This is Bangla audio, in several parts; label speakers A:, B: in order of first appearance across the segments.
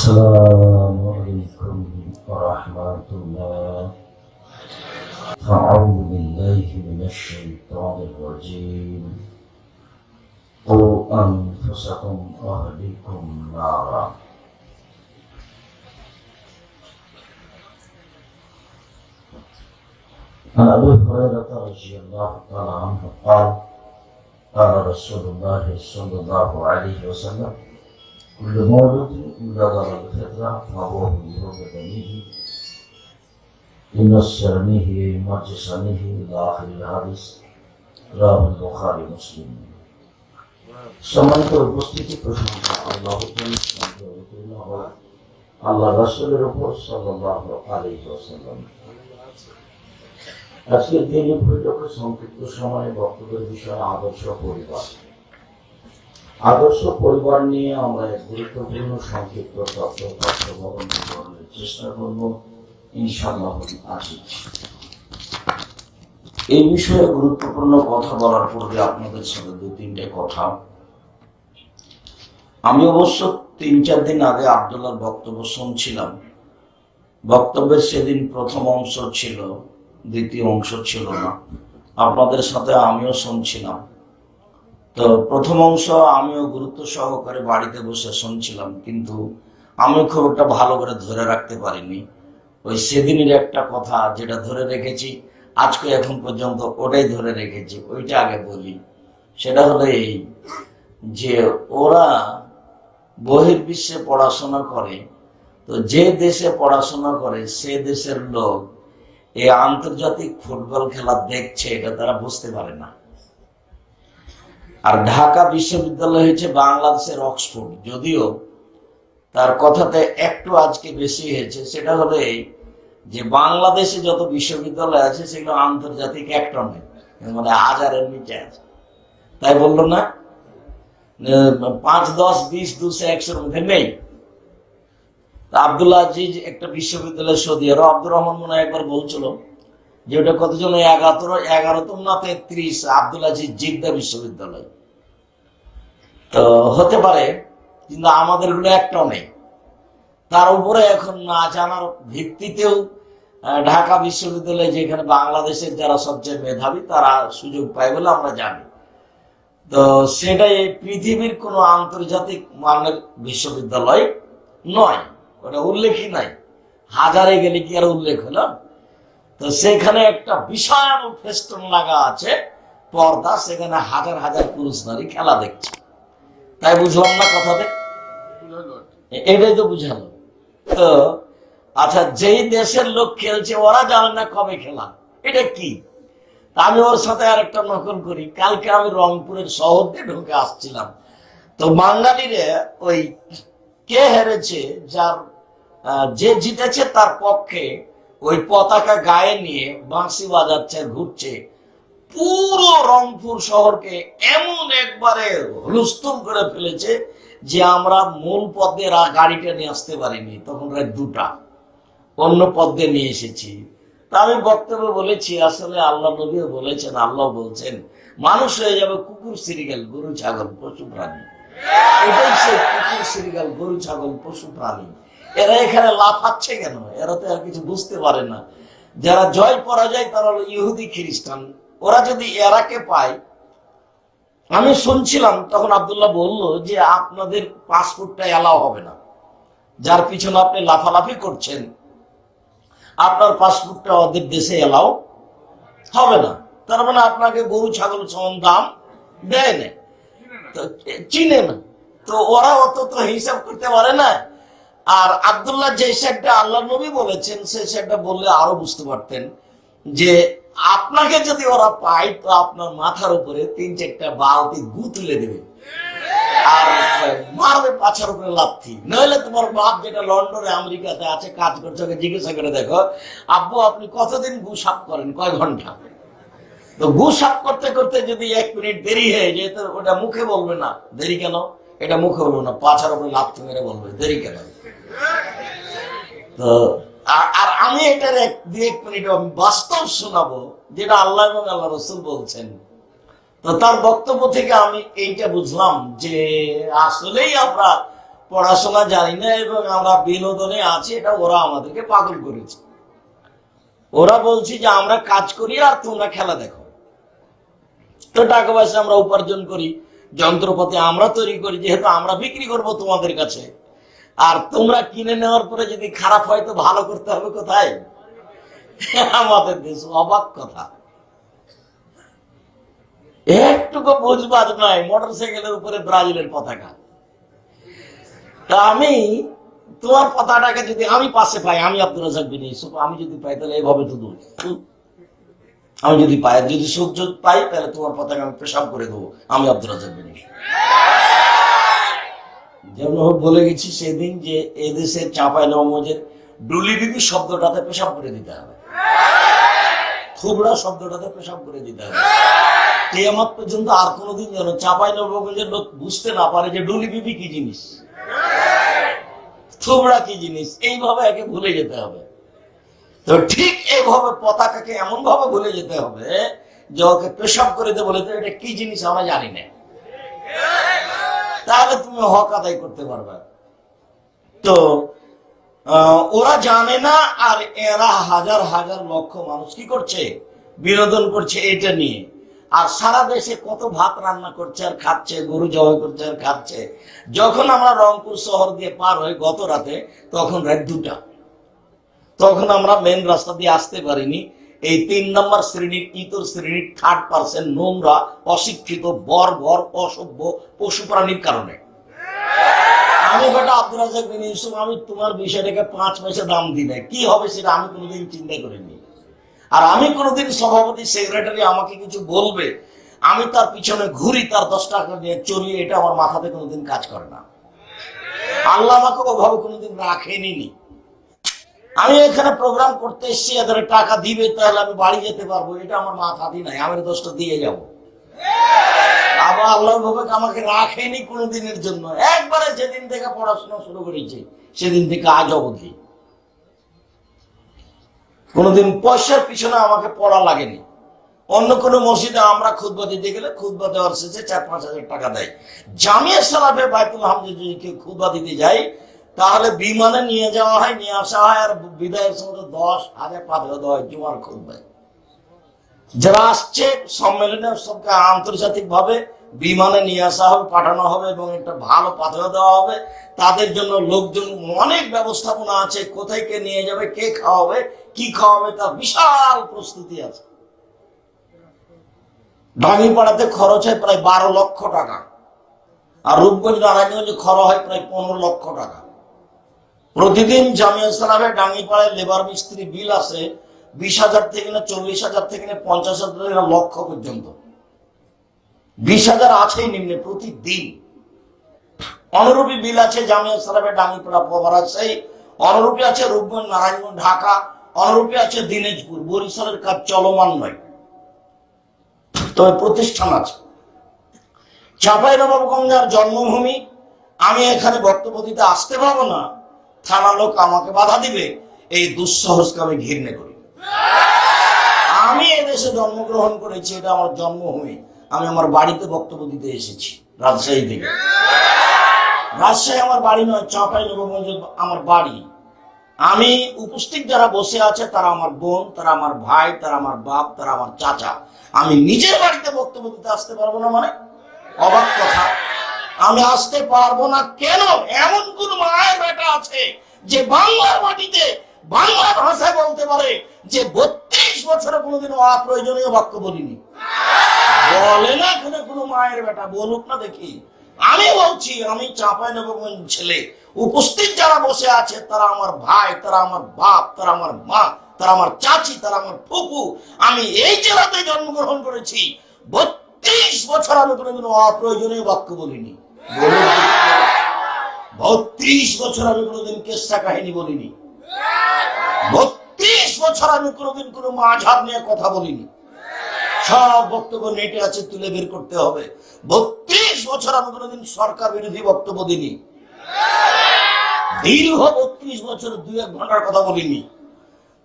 A: السلام عليكم ورحمة الله. أعوذ بالله من الشيطان الرجيم. قوا أنفسكم وأهليكم نارا. عن أبي هريرة رضي الله تعالى عنه قال قال رسول الله صلى الله عليه وسلم: كل مولود يولد على الفطرة فأبوه يهودانه ينصرانه يمجسانه إلى آخر الحديث رواه البخاري মুসলিম। সম্মানিত উপস্থিতি, প্রশংসা আল্লাহর জন্য, আল্লাহ রাসূলের উপর সাল্লাল্লাহু আলাইহি ওয়াসাল্লাম। আজকের দিনে বৈঠকের সংক্ষিপ্ত সময়ে বক্তব্যের বিষয় আদর্শ পরিবার। আদর্শ পরিবার নিয়ে আমরা এক গুরুত্বপূর্ণ সংক্ষিপ্ত তথ্য বহন করার চেষ্টা করব ইনশাআল্লাহ আজিজ। এই বিষয়ে গুরুত্বপূর্ণ কথা বলার পূর্বে আপনাদের সাথে দু তিনটে কথা। আমি অবশ্য ৩-৪ দিন আগে আব্দুল্লাহর বক্তব্য শুনছিলাম। বক্তব্যের সেদিন প্রথম অংশ ছিল, দ্বিতীয় অংশ ছিল না। আপনাদের সাথে আমিও শুনছিলাম। তো প্রথম অংশ আমিও গুরুত্ব সহকারে বাড়িতে বসে শুনছিলাম, কিন্তু আমিও খুব একটা ভালো করে ধরে রাখতে পারিনি। ওই সেদিনের একটা কথা যেটা ধরে রেখেছি আজকে এখন পর্যন্ত, ওটাই ধরে রেখেছি। ওইটা আগে বলি। সেটা হলো এই যে ওরা বহির্বিশ্বে পড়াশোনা করে, তো যে দেশে পড়াশোনা করে সে দেশের লোক এই আন্তর্জাতিক ফুটবল খেলা দেখছে, এটা তারা বুঝতে পারে না। আর ঢাকা বিশ্ববিদ্যালয় হচ্ছে বাংলাদেশের অক্সফোর্ড, যদিও তার কথাতে একটু আজকে বেশি হয়েছে। সেটা হলো এই যে বাংলাদেশে যত বিশ্ববিদ্যালয় আছে সেগুলো আন্তর্জাতিক একটা নয়, মানে 1000-এর নিচে আছে। তাই বললো না, 5, 10, 20, 200, 100-র মধ্যে নেই। আব্দুল আজিজ একটা বিশ্ববিদ্যালয়, সৌদি আরব, আব্দুর রহমান মনে হয় একবার বলছিল যে ওটা কতজন, 11তম না 33, আব্দুল আজিজ জিদ্দা বিশ্ববিদ্যালয়। তো হতে পারে, কিন্তু আমাদের গুলো একটাও নেই। তার উপরে এখন না জানার ভিত্তিতেও ঢাকা বিশ্ববিদ্যালয়, যেখানে বাংলাদেশের যারা সবচেয়ে মেধাবী তারা সুযোগ পায় বলে আমরা জানি। তো সেটাই পৃথিবীর কোনো আন্তর্জাতিক মানের বিশ্ববিদ্যালয় নয়, ওটা উল্লেখই নাই। 1000-এ গেলে কি আর উল্লেখ হলো? তো সেখানে একটা বিশাল ফেস্টুন লাগা আছে, পর্দা, সেখানে হাজার হাজার পুরুষ নারী খেলা দেখছে। তাই বুঝলাম না কথাতে, এটাই তো বুঝালো। তো আচ্ছা, যেই দেশের লোক খেলছে ওরা জানে না কবে খেলা, এটা কি? আমি ওর সাথে আর একটা নকল করি। কালকে আমি রংপুরের শহর দিয়ে ঢুকে আসছিলাম, তো বাঙালিরে ওই কে হেরেছে, যে জিতেছে তার পক্ষে ওই পতাকা গায়ে নিয়ে বাঁশি বাজাচ্ছে, ঘুরছে। পুরো রংপুর শহরকে এমন একবারে হুলস্থুল করে ফেলেছে যে আমরা মূল পথ দিয়ে গাড়িটা নিয়ে আসতে পারিনি। তখন রাত 2টা, অন্য পথ দিয়ে নিয়ে এসেছি। তা আমি বক্তব্য বলেছি, আসলে আল্লাহ নবীও বলেছেন, আল্লাহ বলছেন মানুষ হয়ে যাবে কুকুর, শ্রীগাল, গরু, ছাগল, পশু প্রাণী। এটাই সে কুকুর, শ্রীগাল, গরু, ছাগল, পশু প্রাণী। এরা এখানে লাফাচ্ছে কেন? এরা তো আর কিছু বুঝতে পারে না। যারা জয় পরাজয় তারা হলো ইহুদি, খ্রিস্টান। ওরা যদি এরাকে পায়, আমি শুনছিলাম তখন আব্দুল্লাহ বলল যে আপনাদের পাসপোর্টটা এলাও হবে না, যার পিছনে আপনি লাফালাফি করছেন, আপনার পাসপোর্টটা ওদের দেশে এলাও হবে না। তার মানে আপনাকে গরু, ছাগল সমান দাম দেয় না, চিনে না। তো ওরা অত তো হিসাব করতে পারে না। আর আব্দুল্লাহ যে সেটা আল্লাহ নবী বলেছেন, সে সেটা বললে আরো বুঝতে পারতেন যে আপনাকে যদি ওরা পায় তো আপনার মাথার উপরে 3-4টা বালতি গু তুলে দেবে আর মারবে পাছার উপরে লাথি। নইলে তোমার বাপ যেটা লন্ডনে আমেরিকাতে আছে কাজ করছে, ওকে জিজ্ঞাসা করে দেখো, আব্বু আপনি কতদিন গু সাফ করেন, কয় ঘন্টা? তো গু সাফ করতে করতে যদি 1 মিনিট দেরি হয়ে যায়, তো ওটা মুখে বলবে না দেরি কেন, এটা মুখে বলবে না, পাছার উপরে লাথি মেরে বলবে দেরি কেন। তো আর আমি এটার 1 মিনিট বাস্তব শোনাবো, যেটা আল্লাহ এবং আল্লাহ রসুল বলছেন। তো তার বক্তব্য থেকে আমি এইটা বুঝলাম যে আসলেই আমরা পড়াশোনা জানি না এবং আমরা বিনোদনে আছি, এটা ওরা আমাদেরকে পাগল করেছে। ওরা বলছে যে আমরা কাজ করি আর তোমরা খেলা দেখো। তো টাকা পয়সা আমরা উপার্জন করি, যন্ত্রপাতি আমরা তৈরি করি, যেহেতু আমরা বিক্রি করব তোমাদের কাছে, আর তোমরা কিনে নেওয়ার পরে যদি খারাপ হয় তো ভালো করতে হবে কোথায়? আমাদের দেশ। অবাক কথা, একটুকু বুঝবাজ নয়। মোটরসাইকেলের উপরে ব্রাজিলের পতাকা। তা আমি তোমার পতাকাটাকে যদি আমি পাশে পাই, আমি আব্দুল রাজ্জাক বিন ইউসুফ, আমি যদি পাই তাহলে এইভাবে তো দূর, আমি যদি পাই, যদি সুযোগ পাই তাহলে তোমার পতাকা আমি পেশাব করে দেবো, আমি আব্দুল রাজ্জাক বিন ইউসুফ। যেমন বলে গেছি সেদিন যে এদেশের চাঁপাইনবাবগঞ্জের ডুলি বিবি শব্দটাতে পেশাব করে দিতে হবে, থুবড়া শব্দটাতে পেশাব করে দিতে হবে। কিয়ামত পর্যন্ত আর কোনোদিন যেন চাঁপাইনবাবগঞ্জের লোক বুঝতে না পারে যে ডুলি বিবি কি জিনিস, থুবড়া কি জিনিস, এইভাবে একে ভুলে যেতে হবে। তো ঠিক এইভাবে পতাকাকে এমন ভাবে ভুলে যেতে হবে যে ওকে পেশাব করে দেবে, বলে তো এটা কি জিনিস আমরা জানি না, তাহলে তুমি হক আদায় করতে পারবে। তো ওরা জানে না, আর এরা হাজার হাজার লক্ষ মানুষ কি করছে, বিনোদন করছে এটা নিয়ে। আর সারা দেশে কত ভাত রান্না করছে আর খাচ্ছে, গরু জবাই করছে আর খাচ্ছে। যখন আমরা রংপুর শহর দিয়ে পার হই গত রাতে, তখন রাত 2টা, তখন আমরা মেন রাস্তা দিয়ে আসতে পারিনি। এই 3 নম্বর শ্রেণীর ইতর শ্রেণীর 3rd-person নোংরা, অশিক্ষিত, বর্বর, অসভ্য পশু প্রাণীর কারণে। আমি বেটা আব্দুল রাজ্জাক বিন ইউসুফ, আমি তোমার বিষয়টাকে 5 পয়সা দাম দিই না, কি হবে সেটা আমি কোনোদিন চিন্তা করিনি। আর আমি কোনোদিন সভাপতি সেক্রেটারি আমাকে কিছু বলবে, আমি তার পিছনে ঘুরি, তার 10 টাকা নিয়ে চলি, এটা আমার মাথাতে কোনোদিন কাজ করে না। আল্লাহ আমাকে ওভাবে কোনোদিন রাখেনি। আমি এখানে প্রোগ্রাম করতে এসেছি, এদের টাকা দিবে তাহলে আমি বাড়ি যেতে পারবো, এটা আমার মাথাতেই নাই, আমি 10টা দিয়ে যাব। আবার আল্লাহ ভাবে আমাকে রাখেনি কোনোদিনের জন্য। একবারে যেদিন থেকে পড়াশোনা শুরু করেছি সেদিন থেকে আজ অবধি কোনোদিন পয়সার পিছনে আমাকে পড়া লাগেনি। অন্য কোনো মসজিদে আমরা খুতবা দিতে গেলে খুতবা দেওয়ার শেষে 4-5 হাজার টাকা দেয়। জামিয়া সালাফে বাইতুল হামদে খুতবা দিতে যাই, তাহলে বিমানে নিয়ে যাওয়া হয়, নিয়ে আসা হয়, আর বিদায়ের সময় 10,000 টাকা দেওয়া হয় জুমার খুতবায়। যারা আসছে সম্মেলনে সবকে আন্তর্জাতিক ভাবে বিমানে নিয়ে আসা হবে, পাঠানো হবে এবং একটা ভালো পাথর দেওয়া হবে। তাদের জন্য লোকজন অনেক ব্যবস্থাপনা আছে, কোথায় কে নিয়ে যাবে, কে খাওয়াবে, কি খাওয়াবে, তার বিশাল প্রস্তুতি আছে। ঢাঙ্গিপাড়াতে খরচ হয় প্রায় 12 লক্ষ টাকা, আর রূপগঞ্জ নারায়ণগঞ্জে খরচ হয় প্রায় 15 লক্ষ টাকা। প্রতিদিন জামিয়া সালাফে ডাঙ্গিপাড়ায় লেবার মিস্ত্রি বিল আসে 20,000 থেকে না 40,000 থেকে না 50,000 লক্ষ পর্যন্ত। 20,000 আছেই নিম্নে প্রতিদিন। অনুরূপী বিল আছে জামিয়া সালাফে ডাঙ্গিপাড়া রাজশাহী, অনুরূপী আছে রূপগঞ্জ নারায়ণগঞ্জ ঢাকা, অনুরূপী আছে দিনাজপুর। বরিশালের কাজ চলমান নয়, তবে প্রতিষ্ঠান আছে। চাঁপাইনবাবগঞ্জের জন্মভূমি, আমি এখানে বক্তব্য দিতে আসতে পারবো না, থানা লোক আমাকে বাধা দিবে, এই দুঃসাহসকে আমি ঘৃণা করি। আমি এদেশে জন্মগ্রহণ করেছি, এটা আমার জন্মভূমি। আমি আমার বাড়িতে বক্তব্য দিতে এসেছি রাজশাহী থেকে। রাজশাহী আমার বাড়ি নয়, চাঁপাইনবাবগঞ্জ আমার বাড়ি। আমি উপস্থিত যারা বসে আছে তারা আমার বোন, তারা আমার ভাই, তারা আমার বাপ, তারা আমার চাচা। আমি নিজের বাড়িতে বক্তব্য দিতে আসতে পারবো না মানে অবাক কথা। আমি আসতে পারবো না কেন? এমন কোন মায়ের বেটা আছে যে বাংলার মাটিতে বাংলা ভাষায় বলতে পারে যে 32 বছরে কোনোদিন অপ্রয়োজনীয় বাক্য বলিনি? বলে না কোনো মায়ের বেটা, বলুক না দেখি। আমি বলছি, আমি চাঁপাইনবাবগঞ্জ ছেলে। উপস্থিত যারা বসে আছে তারা আমার ভাই, তারা আমার বাপ, তারা আমার মা, তারা আমার চাচি, তারা আমার ফুপু। আমি এই জেলাতে জন্মগ্রহণ করেছি, 32 বছর আমি কোনোদিন অপ্রয়োজনীয় বাক্য বলিনি। 32 বছর আমি কোনোদিন কেসা কাহিনী বলিনি। 32 বছর আমি কোনোদিন কোনো মাঝহাব নিয়ে কথা বলিনি। সব বক্তব্য নেটে আছে, তুলে বের করতে হবে। 32 বছর আমি কোনোদিন সরকার বিরোধী বক্তব্য দিইনি। দীর্ঘ 32 বছর 2-1 ঘন্টার কথা বলিনি।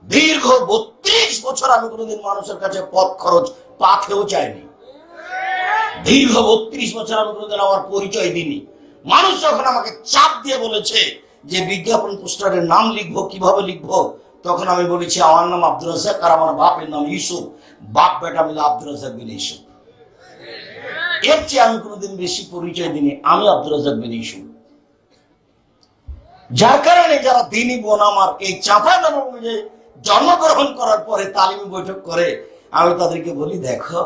A: দীর্ঘ 32 বছর আমি কোনোদিন মানুষের কাছে পথ খরচ পাথেও চাইনি। দীর্ঘ 32 বছর আমি কোনোদিন আমার পরিচয় দিইনি। মানুষ যখন আমাকে চাপ দিয়ে বলেছে যে বিজ্ঞাপন পোস্টারের নাম লিখবো, কিভাবে লিখবো, তখন আমি বলেছি আমার নাম আব্দুর রাজ্জাক আর আমার বাপের নাম ইউসুফ, বাপ বেটা মিলে আব্দুর রাজ্জাক বিন ইউসুফ। এর চেয়ে আমি কোনোদিন বেশি পরিচয় দিইনি, আমি আব্দুর রাজ্জাক বিন ইউসুফ। যার কারণে যারা দিনী বোন আমার এই চাঁপাইনবাবগঞ্জে জন্মগ্রহণ করার পরে তালিমি বৈঠক করে, আমি তাদেরকে বলি দেখো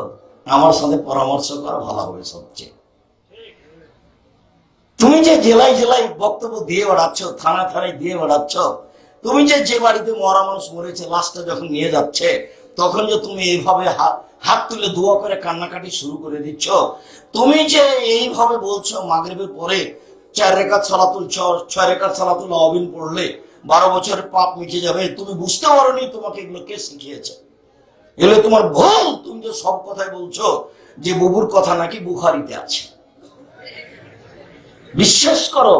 A: আমার সাথে পরামর্শ করা ভালো হবে সবচেয়ে। তুমি যে জেলায় জেলায় বক্তব্য দিয়ে বেড়াচ্ছ, থানা থানায় দিয়ে বেড়াচ্ছ, তুমি যে বাড়িতে মরা মানুষ মরেছে লাশটা যখন নিয়ে যাচ্ছে তখন যে তুমি এইভাবে হাত তুলে দোয়া করে কান্নাকাটি শুরু করে দিচ্ছ, তুমি যে এইভাবে বলছো মাগরিবের পরে 4 রাকাত সালাতুল 6 রাকাত সালাতুল আওয়াবিন পড়লে 12 বছরের পাপ মিটে যাবে, তুমি বুঝতে পারোনি তোমাকে এগুলো কে শিখিয়েছে? এগুলো তোমার ভুল। তুমি যে সব কথাই বলছো যে বুবুর কথা নাকি বুখারীতে আছে। বিশ্বাস করো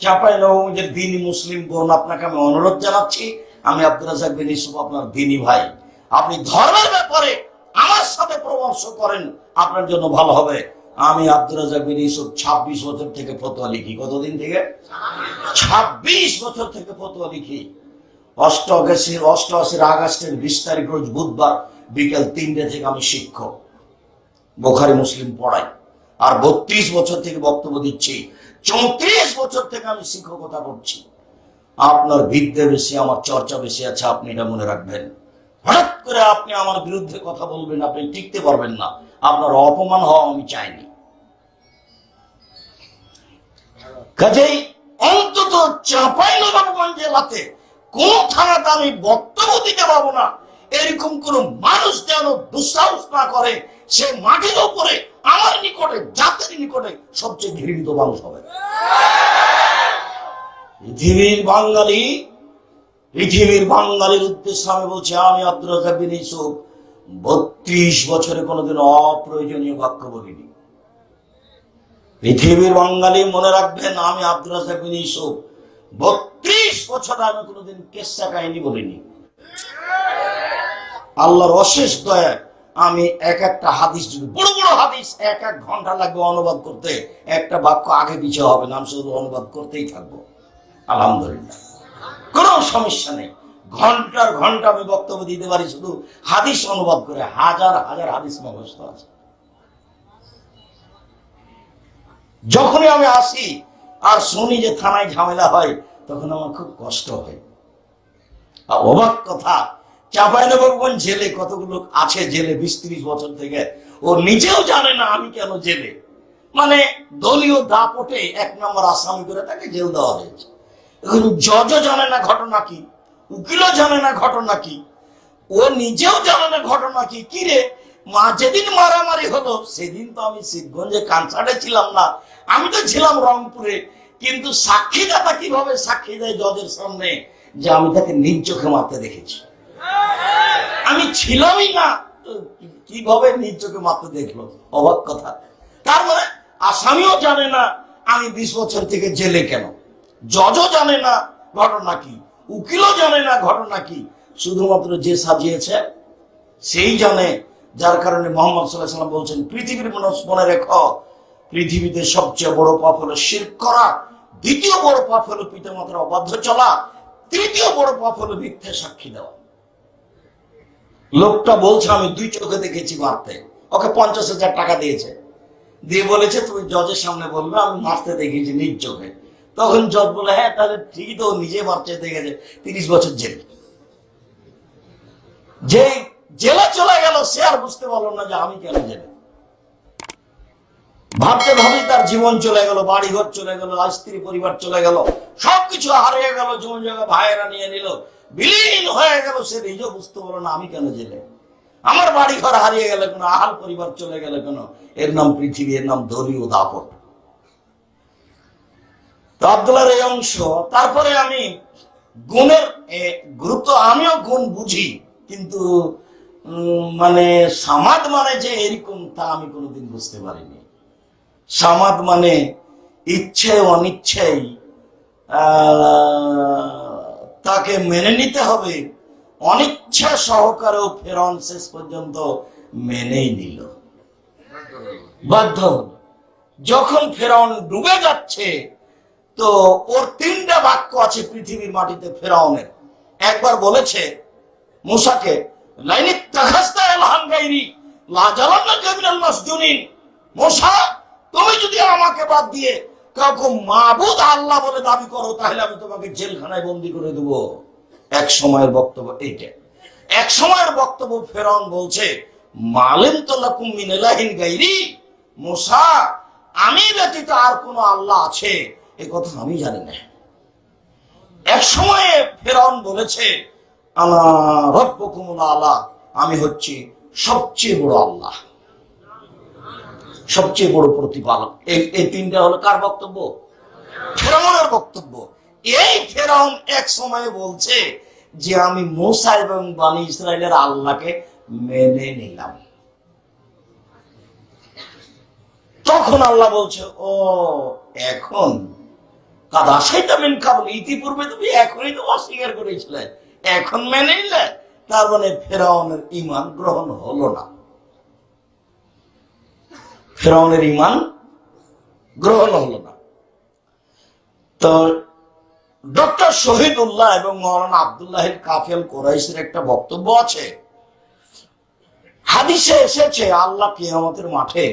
A: চাঁপাইনবাবগঞ্জের দ্বীনি মুসলিম বোন, আপনাকে আমি অনুরোধ জানাচ্ছি, আমি আব্দুর রাজ্জাক বিন ইউসুফ আপনার দ্বীনি ভাই, আপনি ধর্মের ব্যাপারে আমার সাথে পরামর্শ করেন, আপনার জন্য ভালো হবে। আমি আব্দুর রাজ্জাক বিন ইউসুফ 26 বছর থেকে ফতোয়া লিখি। কতদিন থেকে? 26 বছর থেকে ফতোয়া লিখি। 88 আগস্টের 20 তারিখ রোজ বুধবার বিকেল 3টে থেকে আমি শিক্ষক, বুখারী মুসলিম পড়াই। আর 32 বছর থেকে বক্তব্য দিচ্ছি, 34 বছর থেকে আমি শিক্ষকতা করছি। আপনার বিদ্যা বেশি, আমার চর্চা বেশি আছে, আপনি এটা মনে রাখবেন। হঠাৎ করে আপনি আমার বিরুদ্ধে কথা বলবেন, আপনি টিকতে পারবেন না। আপনার অপমান হওয়া আমি চাইনি। কাজেই অন্তত চাঁপাইনবাবগঞ্জ জেলাতে কোন থানাতে আমি বক্তব্য দিতে পারবো না, এরকম কোন মানুষ যেন দুঃসাহস না করে। সে মাটির উপরে আমার নিকটে, জাতির নিকটে সবচেয়ে ঘৃণিত মানুষ হবে। পৃথিবীর বাঙালির উদ্দেশ্যে আমি বলছি, আমি আব্দুর রাজ্জাক বিন ইউসুফ 32 বছরে কোনোদিন অপ্রয়োজনীয় বাক্য বলিনি। পৃথিবীর বাঙালি মনে রাখবেন, আমি আব্দুর রাজ্জাক বিন ইউসুফ 32 বছরে আমি কোনোদিন কেসা কাহিনী বলিনি। আল্লাহর অশেষ দয়া, আমি একটা হাদিস, বড় বড় হাদিস 1 ঘন্টা লাগবে অনুবাদ করতে, একটা বাক্য আগে পিছিয়ে হবে না, আমি শুধু অনুবাদ করতেই থাকবো। আলহামদুলিল্লাহ, কোনো সমস্যা নেই। ঘন্টার ঘন্টা আমি বক্তব্য দিতে পারি শুধু হাদিস অনুবাদ করে। হাজার হাজার হাদিস মুখস্থ আছে। যখনই আমি আসি আর শুনি যে থানায় ঝামেলা হয়, তখন আমার খুব কষ্ট হয়। অবাক কথা, চাঁপাইনবাবগঞ্জ জেলে কতগুলো আছে, জেলে 20-30 বছর থেকে, ও নিজেও জানে না আমি কেন জেলে। মানে দলীয় দাপটে 1 নম্বর আসামি করে তাকে জেল দেওয়া হয়েছে। এখন জজও জানে না ঘটনা কি, উকিলও জানে না ঘটনা কি, ও নিজেও জানে না ঘটনা কি। কিরে মা, যেদিন মারামারি হলো সেদিন তো আমি শিবগঞ্জে কনসার্টে ছিলাম না, আমি তো ছিলাম রংপুরে। কিন্তু সাক্ষীদাতা কিভাবে সাক্ষী দেয় জজের সামনে যে আমি তাকে নিজ চোখে মারতে দেখেছি? আমি ছিলামই না, কিভাবে নিজ চোখে মারতে দেখলো? অবাক কথা। তার মানে আসামিও জানে না আমি 20 বছর থেকে জেলে কেন, জজও জানে না ঘটনা কি, উকিলও জানে না ঘটনা কি, শুধুমাত্র যে সাজিয়েছে সেই জানে। যার কারণে মুহাম্মদ সাল্লাল্লাহু আলাইহি ওয়াসাল্লাম বলছেন, পৃথিবীর মানুষ মনে রেখো, পৃথিবীতে সবচেয়ে বড় পাপ হলো শিরক করা, দ্বিতীয় বড় পাপ হলো পিতামাতার অবাধ্য চলা, তৃতীয় বড় পাপ হলো মিথ্যা সাক্ষী দেওয়া। লোকটা বলছে আমি 2 চোখে দেখেছি মারতে, ওকে 50,000 টাকা দিয়েছে, দিয়ে বলেছে তুমি জজের সামনে বলবে আমি মারতে দেখেছি নিজ চোখে। তখন জজ বলে হ্যাঁ তাহলে ঠিকই তো, নিজে মারতে দেখেছে, 30 বছর জেল। যে জেলা চলে গেল সে আর বুঝতে পারলো না যে আমি কেন জেলে। ভাবতে ভাবি তার জীবন চলে গেল, বাড়িঘর চলে গেল, স্ত্রী পরিবার চলে গেল, সবকিছু হারিয়ে গেল, জমি জায়গা ভাইয়েরা নিয়ে নিল, বিলীন হয়ে গেল। সে নিজেও বুঝতে পারলো না আমি কেন জেলে, আমার বাড়িঘর হারিয়ে গেল কেন, আহাল পরিবার চলে গেল কেন? এর নাম পৃথিবী, এর নাম দলীয় দাপট। তো আব্দুল্লাহর এই অংশ। তারপরে আমি গুণের গুরুত্ব, আমিও গুণ বুঝি, কিন্তু মানে সামাদ মানে যে এরকম তা আমি কোনোদিন বুঝতে পারিনি। সামাদ মানে ইচ্ছে অনিচ্ছেই তাকে মেনে নিতে হবে, অনিচ্ছা সহকারেও ফেরাউন শেষ পর্যন্ত মেনেই নিল, বাধ্য হল। যখন ফেরাউন ডুবে যাচ্ছে, তো ওর তিনটা বাক্য আছে পৃথিবীর মাটিতে ফেরাউনের। একবার বলেছে মূসাকে, মূসা, তুমি যদি আমাকে বাদ দিয়ে কাউকে মাবুদ আল্লাহ বলে দাবি করো, তাহলে আমি তোমাকে জেলখানায় বন্দী করে দেব। এক সময়ের বক্তব্য এইটা। এক সময়ের বক্তব্য ফেরাউন বলছে, মালিম তো লাকুম মিন ইলাহিন গায়রি, মূসা, আমি ব্যতীত আর কোন আল্লাহ আছে এই কথা আমি জানি না। এক সময়ে ফেরাউন বলেছে, আনা রাব্বুকুমুল আলা, আমি হচ্ছি সবচেয়ে বড় আল্লাহ, সবচেয়ে বড় প্রতিপালক। এই তিনটা হলো কার বক্তব্য? ফেরাউনের বক্তব্য। এই ফেরাউন এক সময়ে বলছে যে আমি মূসা এবং বনি ইসরাইলের আল্লাহকে মেনে নিলাম। তখন আল্লাহ বলছে, ও এখন কাদা সেটামিন কাবল, ইতিপূর্বে তুমি এখনই তো অস্বীকার করেছিলে, এখন মেনে নিলে। তার মানে ফেরাউনের ঈমান গ্রহণ হলো না, ফেরাউনের ঈমান গ্রহণ হলো না। তো ডক্টর শহীদুল্লাহ এবং মৌলানা আব্দুল্লাহ কাফেল কুরাইশের একটা বক্তব্য আছে। হাদিসে এসেছে আল্লাহ কিয়ামতের মাঠে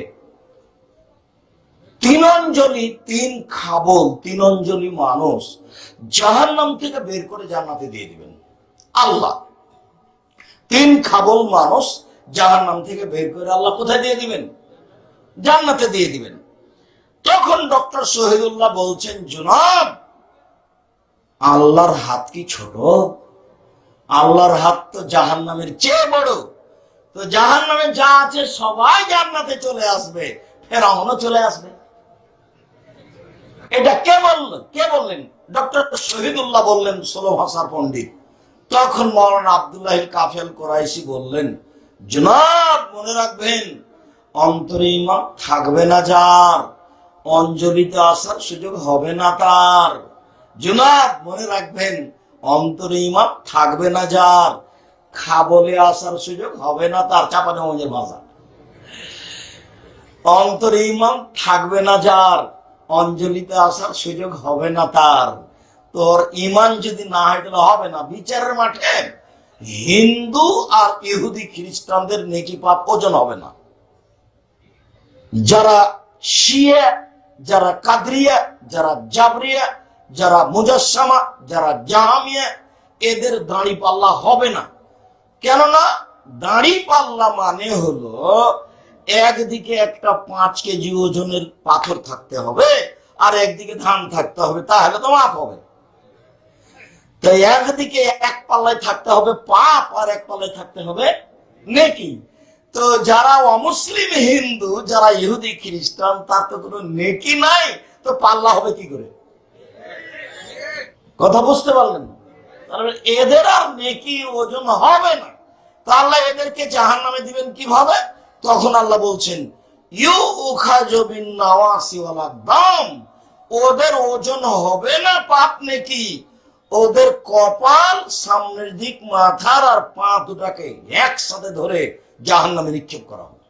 A: তিন অঞ্জলি, তিন খাবল, তিন অঞ্জলি মানুষ জাহান্নাম থেকে বের করে জান্নাতে দিয়ে দিবেন। আল্লাহ তিন খাবল মানুষ জাহান্নাম থেকে বের করে আল্লাহ কোথায় দিয়ে দিবেন? জান্নাতে দিয়ে দিবেন। তখন ডক্টর শহীদুল্লাহ বলছেন, জনাব, আল্লাহর হাত কি ছোট? আল্লাহর হাত তো জাহান্নামের চেয়ে বড়। তো জাহান্নামে যা আছে সবাই জান্নাতে চলে আসবে, ফেরাউনও চলে আসবে। এটা কে বললেন? কে বললেন? ডক্টর শহীদুল্লাহ বললেন, 16 ভাষার পণ্ডিত। তখন মৌলানা আব্দুল্লাহ কাফেল কুরাইশি বললেন, জনাব, মনে রাখবেন, অন্তরে ঈমান থাকবে না যার, অঞ্জলিতে আসার সুযোগ হবে না তার। জনাব, মনে রাখবেন, অন্তরে ঈমান থাকবে না যার, খাবলে আসার সুযোগ হবে না তার। চাপানগঞ্জের ভাষা। অন্তরে ঈমান থাকবে না যার, অঞ্জলিতে আসার সুযোগ হবে না তার। তোর ঈমান যদি না হয় তাহলে হবে না। বিচারের মাঠে হিন্দু আর ইহুদি খ্রিস্টানদের নেকি পাপ ওজন হবে না। যারা শিয়া, যারা কাদরিয়া, যারা জাবরিয়া, যারা মুজাসসামা, যারা জাহামিয়া, এদের দাড়ি পাল্লা হবে না। কেননা দাড়ি পাল্লা মানে হলো একদিকে একটা 5 কেজি ওজনের পাথর থাকতে হবে, আর একদিকে ধান থাকতে হবে, তাহলে তো মাপ হবে। তাই একদিকে এক পাল্লায় থাকতে হবে পাপ, আর এক পাল্লায় থাকতে হবে নেকি। তো যারা অমুসলিম হিন্দু, যারা ইহুদি খ্রিস্টান, তার তো কোনো নেকি নাই, তো পাল্লা হবে কি করে? কথা বুঝতে পারলেন? তাহলে এদের আর নেকি ওজন হবে না। তো আল্লাহ এদেরকে জাহান্নামে দিবেন কিভাবে? তখন আল্লাহ বলছেন, ওদের ওজন হবে না পাপ নেকি, ওদের কপাল, সামনের দিক, মাথার আর পা দুটাকে একসাথে ধরে জাহান্নামে নিক্ষেপ করা হবে।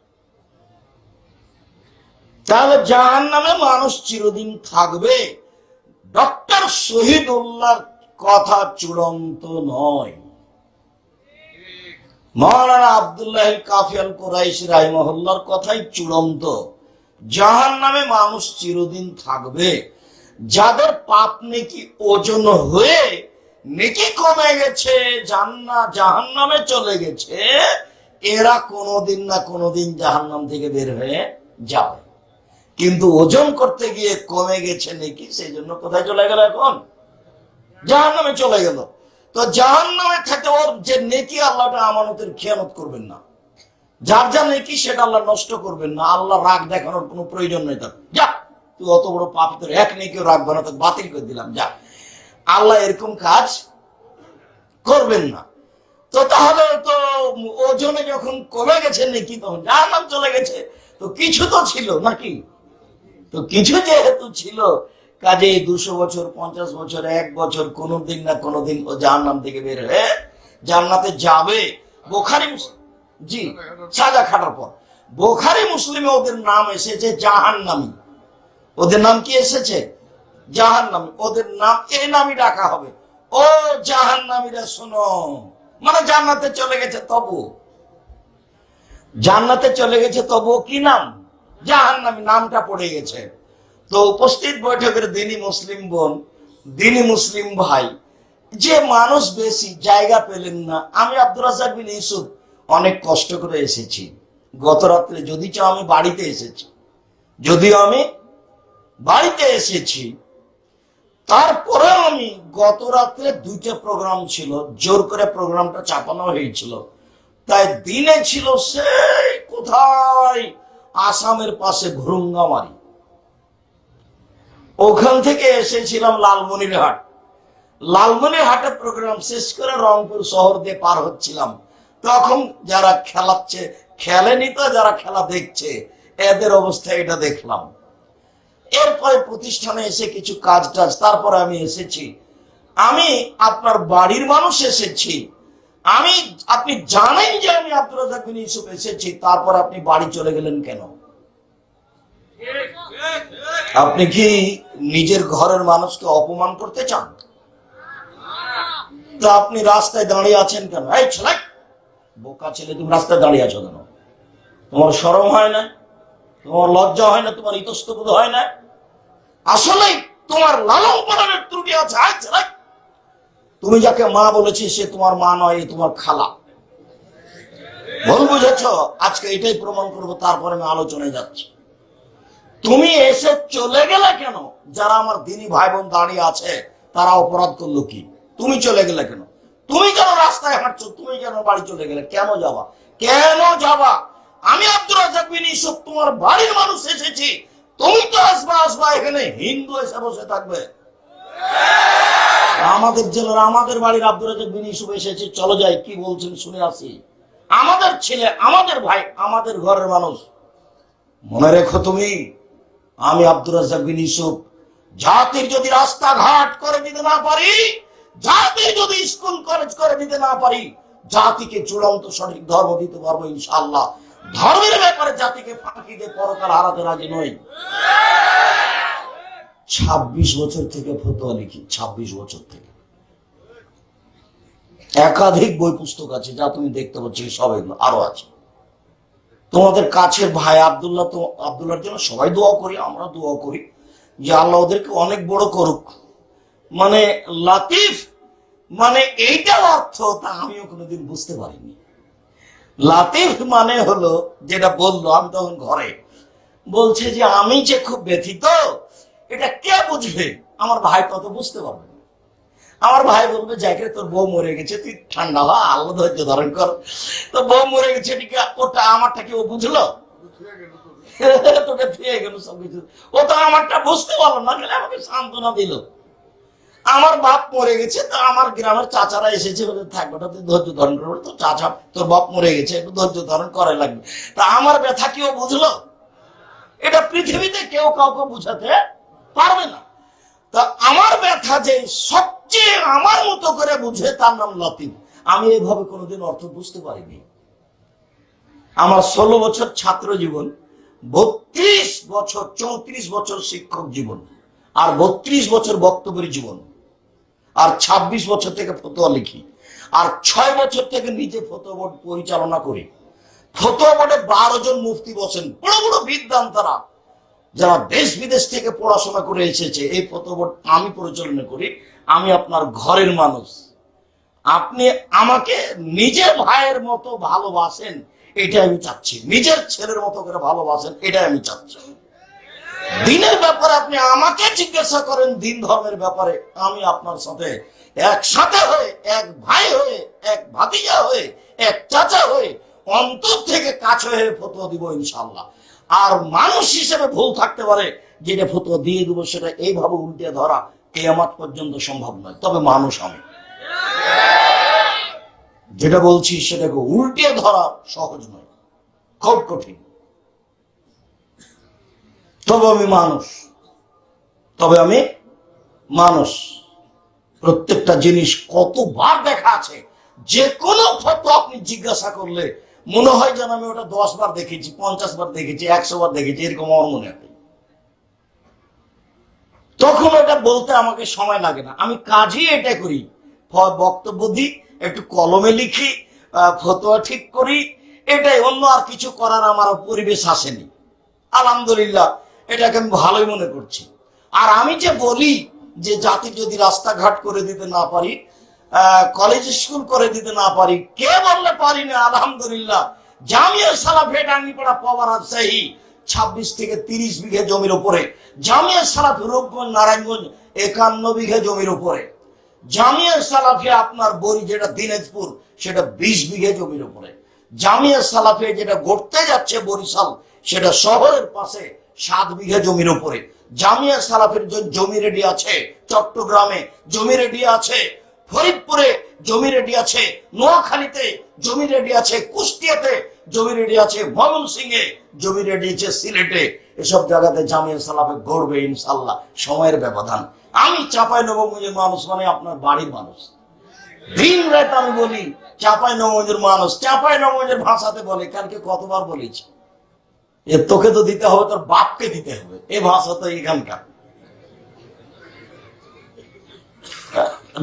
A: তাহলে জাহান্নামে মানুষ চিরদিন থাকবে। ডক্টর শহীদুল্লাহর কথা চূড়ান্ত নয়, মৌলানা আব্দুল্লাহ কাফেল কুরাইশি রাহিমাহুল্লাহর কথাই চূড়ান্ত। জাহান্নামে মানুষ চিরদিন থাকবে। যাদের পাপ নেকি ওজন হয়ে নেকি কমে গেছে, জাহান্নামে চলে গেছে, এরা কোনোদিন না কোনোদিন জাহান্নাম থেকে বের হয়ে যাবে। কিন্তু ওজন করতে গিয়ে কমে গেছে নেকি, সেই জন্য কোথায় চলে গেল? এখন জাহান্নামে চলে গেল। তো জাহান্নামে থাকতে ওর যে নেকি, আল্লাহটা আমানতের খেয়ানত করবেন না। যার যা নেকি সেটা আল্লাহ নষ্ট করবেন না। আল্লাহ রাগ দেখানোর কোনো প্রয়োজন নেই তার। যা, তুই অত বড় পাপ, তোর এক নেকিও রাখবে না, তোকে বাতিল করে দিলাম, যা। আল্লাহ এরকম কাজ করবেন না। তো তাহলে তো ওজনে যখন কমে গেছে নেকি, তখন জাহান্নাম চলে গেছে। তো কিছু তো ছিল নাকি? তো কিছু যেহেতু ছিল, কাজে 200 বছর, 50 বছর, 1 বছর, কোনোদিন না কোনোদিন ও জাহান্নাম থেকে বের হয়ে জান্নাতে যাবে। বুখারী, জি, সাজা খাটার পর বুখারী মুসলিমে ওদের নাম এসেছে জাহান্নামী। ওদের নাম কি এসেছে? জাহান্নামী। ওদের নাম এই নামই ডাকা হবে, ও জাহান্নামীরা শোনো। মানে জান্নাতে চলে গেছে তবু, জান্নাতে চলে গেছে তবু কি নাম? জাহান্নামী নামটা পড়ে গেছে। তো উপস্থিত বৈঠকের দিনই মুসলিম বোন, দিনই মুসলিম ভাই, যে মানুষ বেশি জায়গা পেলেন না, আমি আব্দুর রাজ্জাক বিন ইউসুফ অনেক কষ্ট করে এসেছি। গত রাত্রে যদিও আমি বাড়িতে এসেছি, যদিও আমি বাড়িতে এসেছি, তারপরে আমি গত রাত্রে 2টা প্রোগ্রাম ছিল, জোর করে প্রোগ্রামটা চাপানো হয়েছিল। তাই দিনে ছিল সেই কোথায় আসামের পাশে ভুরুঙ্গামারি, ওখান থেকে এসেছিলাম লালমনিরহাট। লালমনিরহাটে প্রোগ্রাম শেষ করে রংপুর শহর দিয়ে পার হচ্ছিলাম, তখন যারা খেলাচ্ছে খেলেনি, তো যারা খেলা দেখছে এদের অবস্থা এটা দেখলাম। এরপরে প্রতিষ্ঠানে এসে কিছু কাজ টাজ, তারপরে আমি এসেছি। আমি আপনার বাড়ির মানুষ এসেছি, আপনি জানেন যে আমি আব্দুর রাজ্জাক বিন ইউসুফ এসেছি, তারপর আপনি বাড়ি চলে গেলেন কেন? আপনি কি নিজের ঘরের মানুষকে অপমান করতে চান? তা আপনি রাস্তায় দাঁড়িয়ে আছেন কেন? এই ছেলে, বোকা ছেলে, তুমি রাস্তায় দাঁড়িয়ে আছো কেন? তোমার শরম হয় না? তোমার লজ্জা হয় না? তোমার ইতস্তবোধ হয় না? আসলে তোমার লালন পালনের ত্রুটি আছে। তুমি যাকে মা বলেছি সে তোমার মা নয়, তোমার খালা। ভুল বুঝেছ? আজকে এটাই প্রমাণ করবো, তারপরে আমি আলোচনায় যাচ্ছি। তুমি এসে চলে গেলে কেন? যারা আমার দিনী ভাই বোন দাঁড়িয়ে আছে তারা অপরাধ করলো কি? তুমি চলে গেলে কেন? তুমি কেন রাস্তায় হাঁটছো? তুমি কেন বাড়ি চলে গেলে? কেন যাবা? কেন যাবা? আমি আব্দুর রাজ্জাক বিন ইউসুফ তোমার বাড়ির মানুষ এসেছি, তুমি তো আসবা, এখানে হিন্দু এসে বসে থাকবে? আমাদের জেলার, আমাদের বাড়ির আব্দুর রাজ্জাক বিন ইউসুফ এসেছে, চলো যাই, কি বলছেন শুনে আসি। আমাদের ছেলে, আমাদের ভাই, আমাদের ঘরের মানুষ। মনে রেখো তুমি, আমি আব্দুর রাজ্জাক বিন ইউসুফ জাতির যদি রাস্তাঘাট করে দিতে না পারি, জাতির যদি স্কুল কলেজ করে দিতে না পারি, জাতিকে চূড়ান্ত সঠিক ধর্ম দিতে পারবো ইনশাআল্লাহ। ধর্মের ব্যাপারে জাতিকে ফাঁকি দিয়ে পরকাল হারাতে রাজি নই। 26 বছর থেকে ফতোয়া লিখি, 26 বছর থেকে। একাধিক বই পুস্তক আছে, যা তুমি দেখতে পাচ্ছ, সব এগুলো আরো আছে। তোমাদের কাছের ভাই আব্দুল্লাহ, তো আব্দুল্লাহর জন্য সবাই দোয়া করি, আমরা দোয়া করি যে আল্লাহ ওদেরকে অনেক বড় করুক। মানে লাতিফ মানে এইটা অর্থ তা আমিও কোনোদিন বুঝতে পারিনি। লাতিফ মানে হলো, যেটা বললো, আমি তখন ঘরে বলছে যে আমি যে খুব ব্যথিত, এটা কে বুঝবে? আমার ভাই তত বুঝতে পারবে না। আমার ভাই বলবে, যাকে তোর বউ মরে গেছে, তুই ঠান্ডা হওয়া, আল্লাহ ধৈর্য ধারণ কর। তো বউ মরে গেছে, ওটা আমারটা কি ও বুঝলো? তোকে থুয়ে গেল সবকিছু। ও তো আমারটা বুঝতে পারলো না, গেলে আমাকে সান্ত্বনা দিল। আমার বাপ মরে গেছে, তো আমার গ্রামের চাচারা এসেছে, থাকবে, তুই ধৈর্য ধারণ করবে। তো চাচা, তোর বাপ মরে গেছে, একটু ধৈর্য ধারণ করে লাগবে। তা আমার ব্যথা কি ও বুঝলো? এটা পৃথিবীতে কেউ কাউকে বুঝাতে পারবে না। তা আমার ব্যথা যে সবচেয়ে আমার মতো করে বুঝে, তার নাম লতিফ। আমি এইভাবে কোনোদিন অর্থ বুঝতে পারিনি। আমার 16 বছর ছাত্র জীবন, 32 বছর 34 বছর শিক্ষক জীবন, আর 32 বছর বক্তব্যের জীবন, আর 26 বছর থেকে ফতোয়া লিখি, আর 6 বছর থেকে নিজে ফতোয়া বোর্ড পরিচালনা করি। ফতোয়া বোর্ডে 12 জন মুফতি বসেন, বড় বড় বিদ্বান, তারা যারা দেশ বিদেশ থেকে পড়াশোনা করে এসেছে। এই ফতোয়া বোর্ড আমি পরিচালনা করি। আমি আপনার ঘরের মানুষ, আপনি আমাকে নিজের ভাইয়ের মতো ভালোবাসেন, এটা আমি চাচ্ছি। নিজের ছেলের মতো করে ভালোবাসেন, এটাই আমি চাচ্ছি। দিনের ব্যাপারে আপনি আমাকে জিজ্ঞাসা করেন, দিন ধর্মের ব্যাপারে আমি আপনার সাথে একসাথে হয়ে, এক ভাই হয়ে, এক ভাতিজা হয়ে, এক চাচা হয়ে, অন্তর থেকে কাছে হয়ে ফতোয়া দিব ইনশাআল্লাহ। আর মানুষ হিসেবে ভুল থাকতে পারে, যেটা ফতোয়া দিয়ে দেবো সেটা এইভাবে উল্টে ধরা কিয়ামত পর্যন্ত সম্ভব নয়। তবে মানুষ আমি, যেটা বলছি সেটাকে উল্টে ধরা সহজ নয়, খুব কঠিন। তবে আমি মানুষ, প্রত্যেকটা জিনিস কতবার দেখা আছে। যে কোনো ফটো আপনি জিজ্ঞাসা করলে মনে হয় যেন আমি ওটা 10 বার দেখেছি, 50 বার দেখেছি, 100 বার দেখেছি, এরকম আমার মনে হয়। তখন এটা বলতে আমাকে সময় লাগে না, আমি কাজই এটা করি, বক্তব্য দিই, একটু কলমে লিখি, ফতোয়া ঠিক করি, এটাই, অন্য আর কিছু করার আমার পরিবেশ আসেনি। আলহামদুলিল্লাহ, এটাকে আমি ভালোই মনে করছি। আর আমি যে বলি যে জাতি যদি রাস্তাঘাট করে দিতে না পারি, কলেজ স্কুল করে দিতে না পারি, কে বললে পারি না? আলহামদুলিল্লাহ, জামিয়া সালাফিয়া ডাঙ্গিপাড়া পাওয়া রাজশাহী 26 থেকে 30 বিঘা জমির উপরে, জামিয়া সালাফি রূপগঞ্জ নারায়ণগঞ্জ 51 বিঘা জমির উপরে, জামিয়া সালাফিয়া আপনার বড়ি যেটা দিনাজপুর সেটা 20 বিঘা জমির উপরে, জামিয়া সালাফিয়া যেটা ঘটতে যাচ্ছে বরিশাল সেটা শহরের পাশে 7 বিঘা জমির উপরে, জামিয়া সালাফের জমি রেডি আছে চট্টগ্রামে, জমি রেডি আছে ফরিদপুরে, জমি রেডি আছে নোয়াখালীতে, জমি রেডি আছে কুষ্টিয়াতে, জমি রেডি আছে ময়মনসিংহে, জমি রেডি আছে সিলেটে। এসব জায়গাতে জামিয়া সালাফে গড়বে ইনশাল্লাহ, সময়ের ব্যবধান। আমি চাঁপাইনবাবগঞ্জের মানুষ, মানে আপনার বাড়ির মানুষ, দিন রাত আমি বলি চাঁপাইনবাবগঞ্জের মানুষ, চাঁপাইনবাবগঞ্জের ভাষাতে বলে, কালকে কতবার বলেছি, এ তোকে তো দিতে হবে, তোর বাপকে দিতে হবে, এ ভাষা তো এখানকার।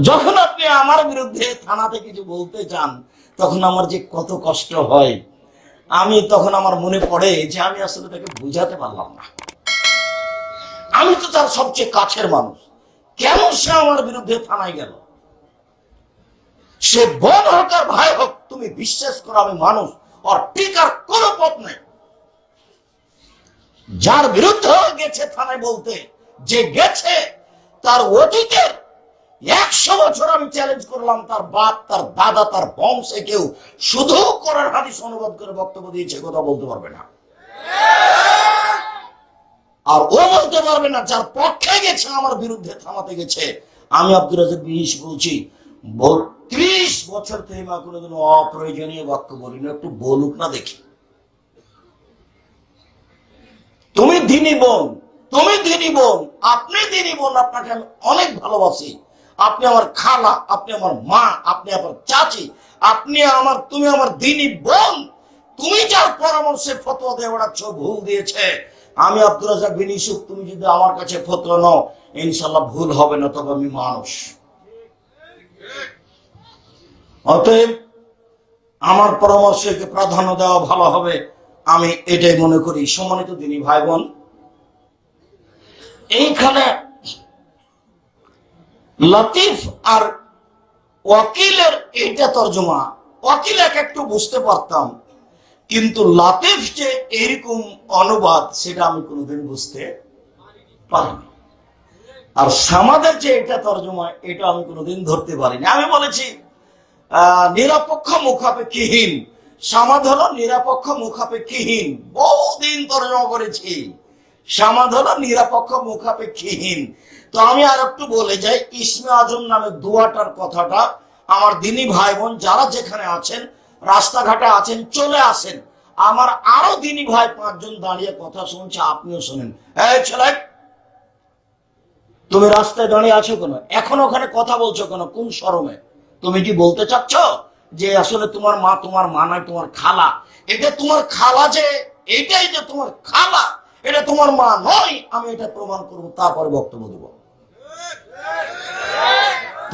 A: যখন আপনি আমার বিরুদ্ধে থানাতে কিছু বলতে চান, তখন আমার যে কত কষ্ট হয়, আমি তখন আমার মনে পড়ে যে আমি আসলে তাকে বুঝাতে পারলাম না, আমি তো তার সবচেয়ে কাছের মানুষ, কেন সে আমার বিরুদ্ধে থানায় গেল? সে বোন হোক আর ভাই হোক, তুমি বিশ্বাস করো আমি মানুষ, আর টিকার কোনো পথ নেই। যার বিরুদ্ধে গেছে থানায় বলতে, যে গেছে তার অতীতের 100 বছর আমি চ্যালেঞ্জ করলাম, তার বাপ, তার দাদা, তার বংশে কেউ শুধু কোরআন হাদিস অনুবাদ করে বক্তব্য দিয়েছে, কথা বলতে পারবে না। আর ও বলতে পারবে না যার পক্ষে গেছে, আমার বিরুদ্ধে থামাতে গেছে। আমি আব্দুর রাজ্জাক বিশ বলছি, 30 বছর থেকে মা কোনোদিন অপ্রয়োজনীয় বাক্য বলি না, একটু বলুক না দেখি। তুমি দিনী বোন, তুমি দিনী বোন, আপনি দিনী বোন, আপনাকে আমি অনেক ভালোবাসি, আপনি আমার খালা, আপনি আমার মা, আপনি আমার চাচি, আপনি আমার, তুমি আমার দিনী বোন। তুমি যার পরামর্শে ফতোয়া দিয়ে বেড়াচ্ছ, ভুল দিয়েছে। আমি আব্দুর রাজ্জাক বিন ইউসুফ, তুমি যদি আমার কাছে ফতোয়া নাও, ইনশাল্লাহ ভুল হবে না, তবে আমি মানুষ। অতএব আমার পরামর্শকে প্রাধান্য দেওয়া ভালো হবে, আমি এটাই মনে করি। সম্মানিত দিনী ভাই বোন, এইখানে লতিফ আর ওয়াকিলের এইটা তর্জমা, ওয়াকিল একটু বুঝতে পারতাম, কিন্তু লতিফ যে এরকম অনুবাদ সেটা আমি কোনোদিন বুঝতে পারিনি। আর সামাদের যে এটা তর্জমা, এটা আমি কোনোদিন ধরতে পারিনি। আমি বলেছি নিরপেক্ষ মুখাপেক্ষীহীন, সামাদ হলো নিরপেক্ষ মুখাপেক্ষীহীন, বহুদিন তর্জমা করেছি। সামাদ হলো নিরপেক্ষ মুখাপেক্ষীহীন। তো আমি আর একটু বলে যাই, ইসমে আজম নামে দোয়াটার কথাটা আমার দিনী ভাই বোন যারা যেখানে আছেন, রাস্তাঘাটে আছেন, চলে আসেন। আমার আরো দিনী ভাই 5 জন দাঁড়িয়ে কথা শুনছে, আপনিও শোনেন। এই ছেলে, তুমি রাস্তায় দাঁড়িয়ে আছো কেন? এখন ওখানে কথা বলছো কেন? কোন শরমে? তুমি কি বলতে চাচ্ছ যে আসলে তোমার মা তোমার মা নয়, তোমার খালা? এটা তোমার খালা, যে এটাই যে তোমার খালা, এটা তোমার মা নয়, আমি এটা প্রমাণ করবো, তারপরে বক্তব্য দেবো।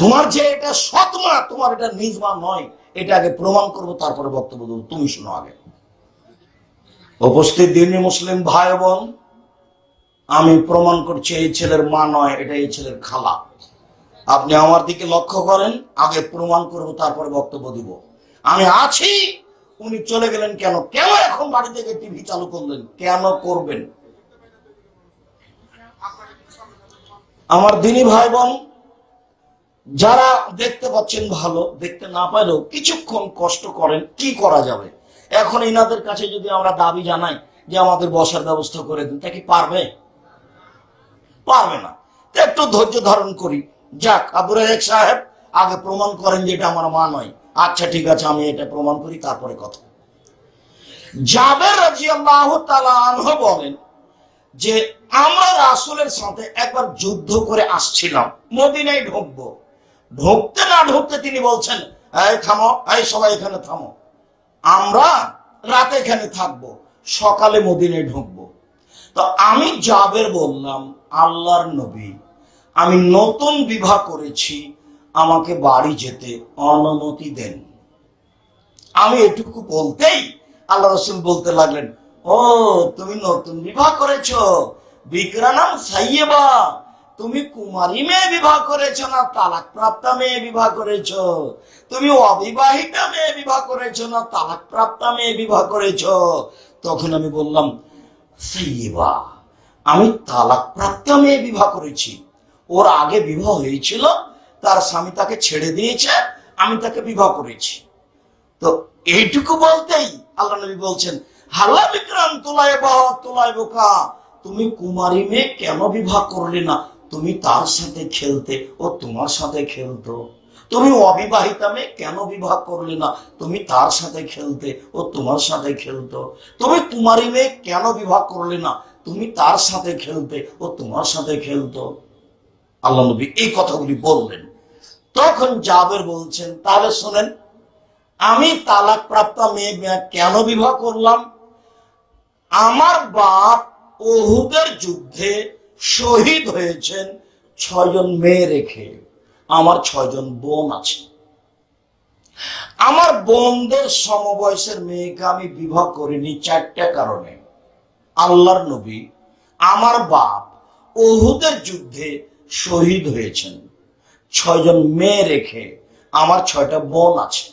A: তোমার যে এটা সৎ মা, তোমার এটা নিজ মা নয়, এটা আগে প্রমাণ করবো, তারপরে বক্তব্য দেবো। তুমি শোনো আগে। উপস্থিত দিনী মুসলিম ভাই বোন, আমি প্রমাণ করছি এই ছেলের মা নয়, এটা এই ছেলের খালা। আপনি আমার দিকে লক্ষ্য করেন, আগে প্রমাণ করবো, তারপরে বক্তব্য দিব। আমি আছি, উনি চলে গেলেন কেন? কেন এখন বাড়ি থেকে টিভি চালু করলেন? কেন করবেন? আমার দিনী ভাই বোন যারা দেখতে পাচ্ছেন ভালো, দেখতে না পাইলেও কিছুক্ষণ কষ্ট করেন, কি করা যাবে? এখন এনাদের কাছে যদি আমরা দাবি জানাই যে আমাদের বসার ব্যবস্থা করে দিন, তা কি পারবে? পারবে না। একটু ধৈর্য ধারণ করি। যাক, আব্দুর রাজ্জাক সাহেব আগে প্রমাণ করেন যে এটা আমার মা নয়। আচ্ছা ঠিক আছে, আমি এটা প্রমাণ করি, তারপরে কথা। জাবের রাদিয়াল্লাহু তাআলা আনহু বলেন যে আমরা রাসূলের সাথে একবার যুদ্ধ করে আসছিলাম, মদিনায় ঢুকবো। ঢুকতে না ঢুকতে তিনি বলছেন, এই থামো, এই সবাই এখানে থামো, আমরা রাতে এখানে থাকবো, সকালে মদিনায় ঢুকবো। তো আমি জাবের বললাম, আল্লাহর নবী, আমি নতুন বিবাহ করেছি, আমাকে বাড়ি যেতে অনুমতি দেন। আমি এটুকু বলতেই আল্লাহ রাসূল বলতে লাগলেন, ও তুমি নতুন বিবাহ করেছো, বিকরানাম সাইয়্যিবা, তুমি কুমারী মেয়ে বিবাহ করেছো না তালাক প্রাপ্তা মেয়ে বিবাহ করেছো? তুমি অবিবাহিতা মেয়ে বিবাহ করেছো না তালাক প্রাপ্তা মেয়ে বিবাহ করেছো? তখন আমি বললাম, সাইয়্যিবা, আমি তালাক প্রাপ্তা মেয়ে বিবাহ করেছি। ওর আগে বিবাহ হয়েছিল, তার স্বামী তাকে ছেড়ে দিয়েছে, আমি তাকে বিবাহ করেছি। তো এইটুকু বলতেই আল্লাহ নবী বলছেন, হাল্লা বিক্রাম তোলায় বাহ তোলায় বোকা, তুমি কুমারী মেয়ে কেন বিবাহ করলে না? তুমি তার সাথে খেলতে, ও তোমার সাথে খেলতো। তুমি অবিবাহিতা মেয়ে কেন বিবাহ করলে না? তুমি তার সাথে খেলতে, ও তোমার সাথে খেলতো। তুমি কুমারী মেয়ে কেন বিবাহ করলে না? তুমি তার সাথে খেলতে, ও তোমার সাথে খেলতো। আল্লাহ নবী এই কথাগুলি বললেন। তখন জাবের বলছেন, তাহলে শোনেন, আমি তালাক প্রাপ্তা মেয়ে কেন বিবাহ করলাম? আমার বাপ উহুদের যুদ্ধে শহীদ হয়েছেন 6 জন মেয়ে রেখে। আমার 6 জন বোন আছে। আমার বোনদের সমবয়সের মেয়েকে আমি বিবাহ করিনি 4টা কারণে। আল্লাহর নবী, আমার বাপ উহুদের যুদ্ধে শহীদ হয়েছেন, 6 জন মেয়ে রেখে আমার 6টা বোন আছে।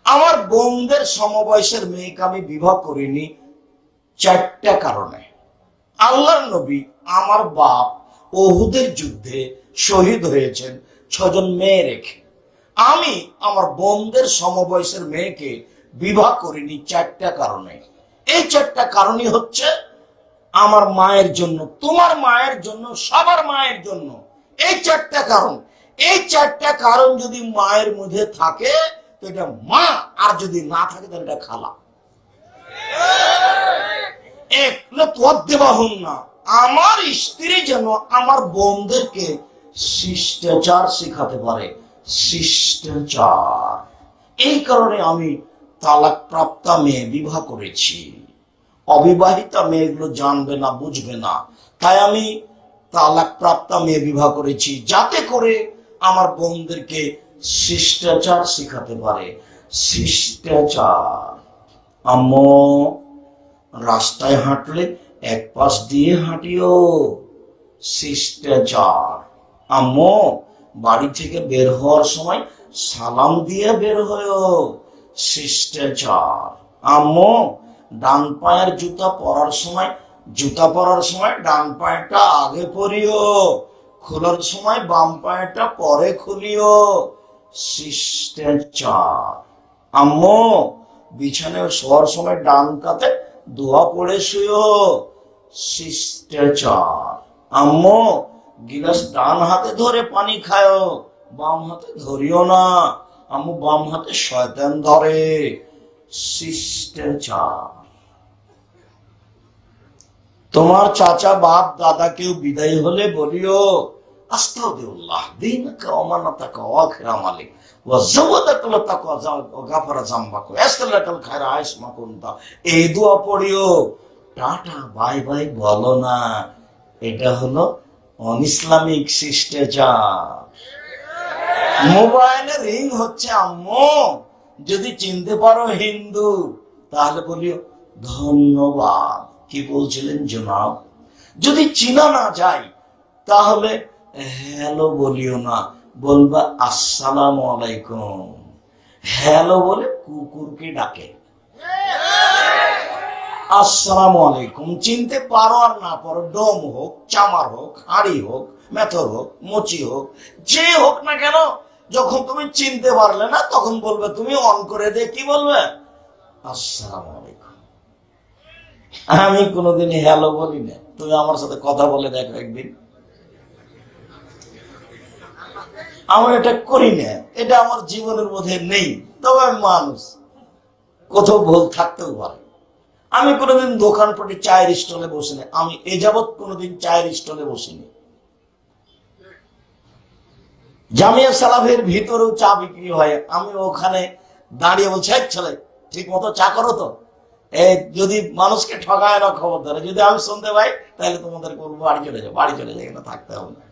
A: আমার বোনদের সমবয়সের মেয়েকে আমি বিবাহ করিনি 4টা কারণে। আল্লাহর নবী, আমার বাপ উহুদের যুদ্ধে শহীদ হয়েছেন 6 জন মেয়ে রেখে। আমি আমার বোনদের সমবয়সের মেয়েকে বিবাহ করিনি 4টা কারণে। এই 4টা কারণই হচ্ছে আমার মায়ের জন্য, তোমার মায়ের জন্য, সবার মায়ের জন্য। এই 4টা কারণ। এই 4টা কারণ যদি মায়ের মধ্যে থাকে তো এটা মা, আর যদি না থাকে তাহলে এটা খালা। আমার স্ত্রী যেন আমার বোনদেরকে শিষ্টাচার শিখাতে পারে, শিষ্টাচার। এই কারণে আমি তালাক প্রাপ্তা মেয়ে বিবাহ করেছি। অবিবাহিতা মেয়েগুলো জানবে না, বুঝবে না, তাই আমি তালাক প্রাপ্তা মেয়ে বিবাহ করেছি, যাতে করে আমার বোনদেরকে শিষ্টাচার শিখাতে পারে, শিষ্টাচার। আম্মু, রাস্তায় হাঁটলে এক পাশ দিয়ে হাঁটিও, শিষ্টাচার। আম্মু, বাড়ি থেকে বের হওয়ার সময় সালাম দিয়ে বের হয়েও, শিষ্টাচার। আম্মু, ডান পায়ের জুতা পরার সময় ডান পায়েটা আগে পরিও, খোলার সময় বাম পায়েটা পরে খুলিও, শিষ্টাচার। আম্মু, বিছানায় শোয়ার সময় ডান কাতে দোয়া পড়ে শুয়ো, শিষ্টাচার। আম্মু, গিলাস ডান হাতে ধরে পানি খায়, বাম হাতে ধরিও না, আম্মু বাম হাতে শয়তান ধরে, শিষ্টাচার। তোমার চাচা, বাপ, দাদা কেউ বিদায় হলে বলিও, আস্তাগফিরুল্লাহ দীনাকা ওয়া মানাতাকা ওয়া আখিরা মালিক ওয়া যাওয়াদাকা লাতাকা ওয়া গাফারা যামবাকা আস্তালাকাল খায়রা আইস মাকুনতা। এই দোয়া পড়িও। টাটা বাই বাই বলো না, এটা হলো অনইসলামিক শিষ্টাচার। মোবাইলে রিং হচ্ছে, আম্মু যদি চিনতে পারো হিন্দু তাহলে বলিও ধন্যবাদ। কি বলছিলেন জনাব? যদি চিনা না যায় তাহলে হ্যালো বলিও না, বলবা আসসালামু আলাইকুম। হ্যালো বলে কুকুরকে ডাকে, আসসালামু আলাইকুম। চিনতে পারো আর না পারো, ডোম হোক, চামার হোক, হাড়ি হোক, মেথর হোক, মুচি হোক, যে হোক না কেন, যখন তুমি চিনতে পারলে না তখন বলবে, তুমি অন করে দিয়ে কি বলবে? আসসালামু আলাইকুম। আমি কোনোদিন হ্যালো বলি না, তুমি আমার সাথে কথা বলে দেখো একদিন। আমি এটা করি না, এটা আমার জীবনের মধ্যে নেই। তবে আমি মানুষ, কোথাও ভুল থাকতেও পারে। আমি কোনোদিন দোকানপাটে চায়ের স্টলে বসিনি, আমি এ যাবৎ কোনোদিন চায়ের স্টলে বসিনি। জামিয়া সালাফের ভিতরেও চা বিক্রি হয়, আমি ওখানে দাঁড়িয়ে বলছি, এক ছেলে ঠিক মতো চা করো তো। যদি মানুষকে ঠকায় না খবর ধরে, যদি আমি শুনতে পাই তাহলে তোমাদের বলবো বাড়ি চলে যাও, বাড়ি চলে যাই, না থাকতে হবে না।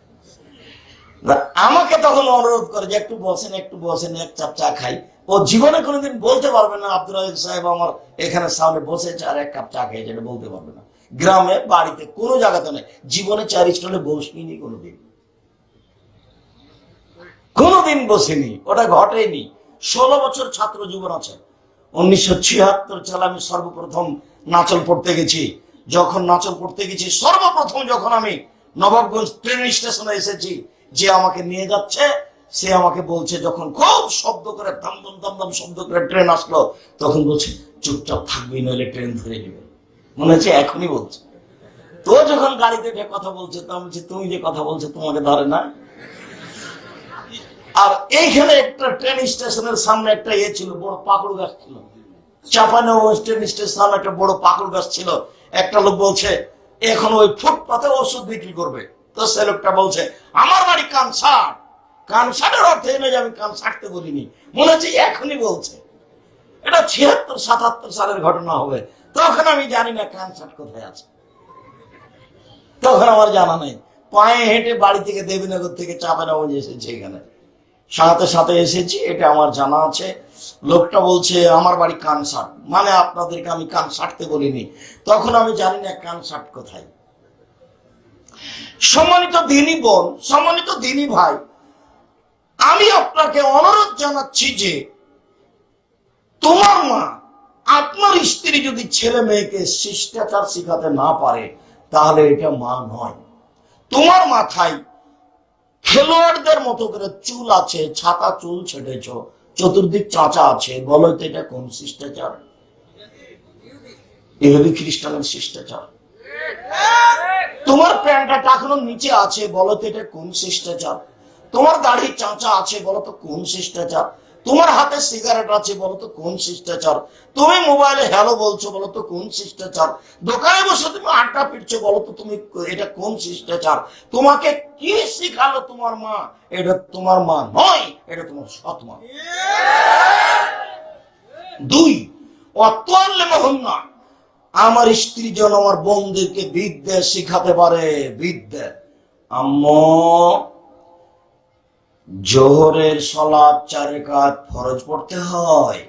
A: আমাকে তখন অনুরোধ করে যে একটু বসেন, একটু বসেন, এক চাপ চা খাই। ও জীবনে কোনোদিন বলতে পারবে না আব্দুল রাজ্জাক সাহেব আমার এখানে সামনে বসেছে আর এক কাপ চা খেয়েছে, এটা বলতে পারবে না। গ্রামে বাড়িতে কোনো জায়গাতে নেই, জীবনে 4 স্টলে বসিনি কোনোদিন, কোনোদিন বসেনি, ওটা ঘটেনি। 16 বছর ছাত্র জীবন আছে। 1976 সালে আমি সর্বপ্রথম নাচল পড়তে গেছি। যখন নাচল পড়তে গেছি সর্বপ্রথম, যখন আমি নবাবগঞ্জ ট্রেন স্টেশনে এসেছি, যে আমাকে নিয়ে যাচ্ছে সে আমাকে বলছে, যখন খুব শব্দ করে দমদম দমদম শব্দ করে ট্রেন আসলো, তখন বলছে চুপচাপ থাকবি নইলে ট্রেন ধরে নেবে। মনে হচ্ছে এখনই বলছে। তো যখন গাড়িতে উঠে কথা বলছে, তো আমি বলছি তুমি যে কথা বলছো তোমাকে ধরে না। আর এইখানে একটা ট্রেন স্টেশনের সামনে একটা ইয়ে ছিল, বড় পাকুড় গাছ ছিল। চাঁপাইনবাবগঞ্জ ট্রেন স্টেশনের সামনে একটা বড় পাকুড় গাছ ছিল। একটা লোক বলছে এখন ওই ফুটপাতে ওষুধ বিক্রি করবে। তো সে লোকটা বলছে আমার বাড়ি কানসাট। কানসাটের অর্থ এনে যে আমি কান ছাড়তে বলিনি, মনে হচ্ছে এখনই বলছে। এটা 76-77 সালের ঘটনা হবে। তখন আমি জানি না কানসাট কোথায় আছে, তখন আমার জানা নেই। পায়ে হেঁটে বাড়ি থেকে দেবীনগর থেকে চাঁপাইনবাবগঞ্জ এসেছি, এখানে সাথে সাথে এসেছি, এটা আমার জানা আছে। লোকটা বলছে আমার বাড়ি কানসাট, মানে আপনাদেরকে আমি কান ছাড়তে বলিনি। তখন আমি জানি না কানসাট কোথায়। সম্মানিত দিনী বোন, সম্মানিত দিনী ভাই, আমি আপনাকে অনুরোধ জানাচ্ছি যে তোমার মা, আপনার স্ত্রী যদি ছেলে মেয়েকে শিষ্টাচার শিখাতে না পারে, তাহলে এটা মা নয়। তোমার মাথায় খেলোয়াড়দের মতো করে চুল আছে, ছাতা চুল ছেড়েছ, চতুর্দিক চাঁচা আছে, বলো তো এটা কোন শিষ্টাচার? ইহুদি খ্রিস্টানের শিষ্টাচার। তোমার প্যান্টটা টাকানো নিচে আছে, বলো তো এটা কোন শিষ্টাচার? তোমার দাড়ি চাঁচা আছে, বলো তো কোন শিষ্টাচার? তোমার হাতে সিগারেট আছে, বলো তো কোন শিষ্টাচার? তুমি মোবাইলে হ্যালো বলছো, বলো তো কোন শিষ্টাচার? দোকানে বসে তুমি আড্ডা পিটছো, বলো তো তুমি এটা কোন শিষ্টাচার? তোমাকে কি শিখালো তোমার মা? এটা তোমার মা নয়, এটা তোমার সৎ মা। 2, অতলে মহন্না, আমার স্ত্রী যেন আমার বোনদেরকে বিদ্যা শিখাতে পারে। বিদ্যা, আম্মু জোহরের সালাত 4 রাকাত ফরজ পড়তে হয়,